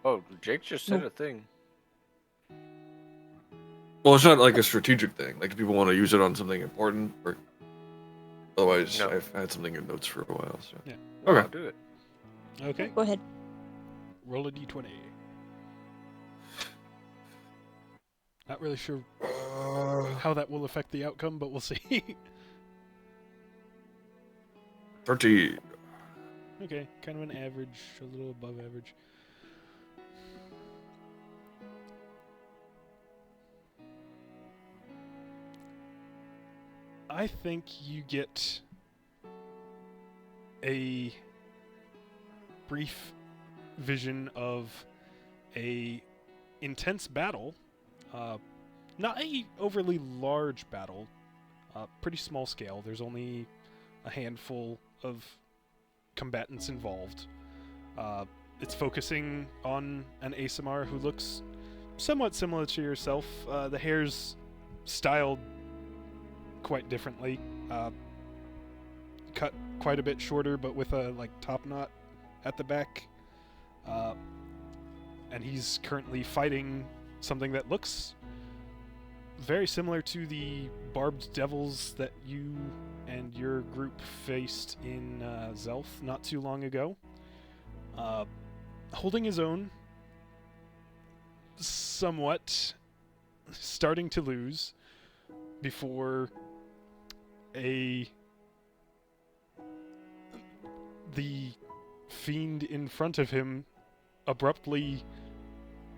S2: Oh, Jake just said a thing.
S3: Well, it's not like a strategic thing. Like, do people want to use it on something important, or otherwise,
S2: No.
S3: I've had something in notes for a while. So
S1: Yeah.
S3: Okay.
S2: I'll do it.
S1: Okay.
S4: Go ahead.
S1: Roll a d20. Not really sure how that will affect the outcome, but we'll see.
S3: 13.
S1: Okay, kind of an average, a little above average. I think you get a brief vision of a intense battle. Not a overly large battle. Pretty small scale. There's only a handful of combatants involved. It's focusing on an ASMR who looks somewhat similar to yourself. The hair's styled quite differently. Cut quite a bit shorter, but with a top knot at the back. And he's currently fighting something that looks very similar to the barbed devils that you and your group faced in Zelf not too long ago. Holding his own, somewhat starting to lose before the fiend in front of him abruptly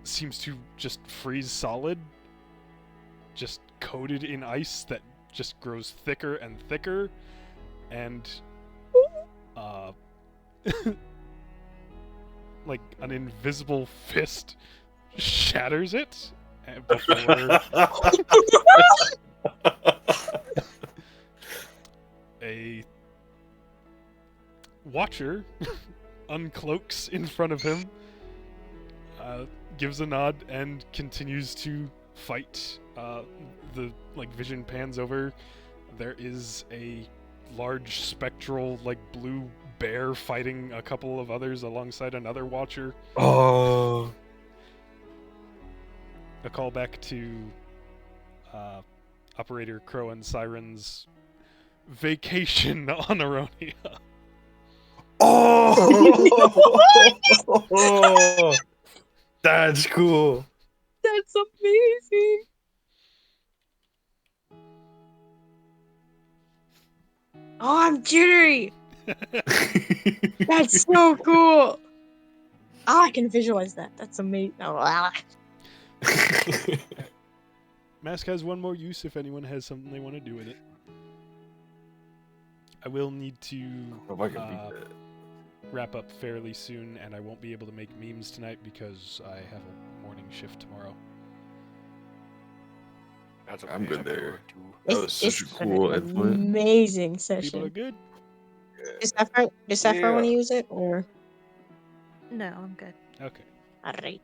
S1: seems to just freeze solid, just coated in ice that just grows thicker and thicker, and like an invisible fist shatters it before a watcher uncloaks in front of him, gives a nod, and continues to fight. The vision pans over. There is a large spectral blue bear fighting a couple of others alongside another watcher.
S3: Oh.
S1: A callback to Operator Crow and Siren's vacation on Aronia.
S3: Oh! That's cool.
S4: That's amazing. Oh, I'm jittery. That's so cool. Oh, I can visualize that. That's amazing. Oh,
S1: Mask has one more use if anyone has something they want to do with it. I will need to wrap up fairly soon, and I won't be able to make memes tonight because I have a morning shift tomorrow.
S3: I'm good there.
S4: That
S3: was such a cool input.
S4: Amazing
S1: People are
S4: session.
S1: good?
S4: Does Sapphire want to use it, or?
S5: No, I'm good.
S1: Okay.
S4: Alright.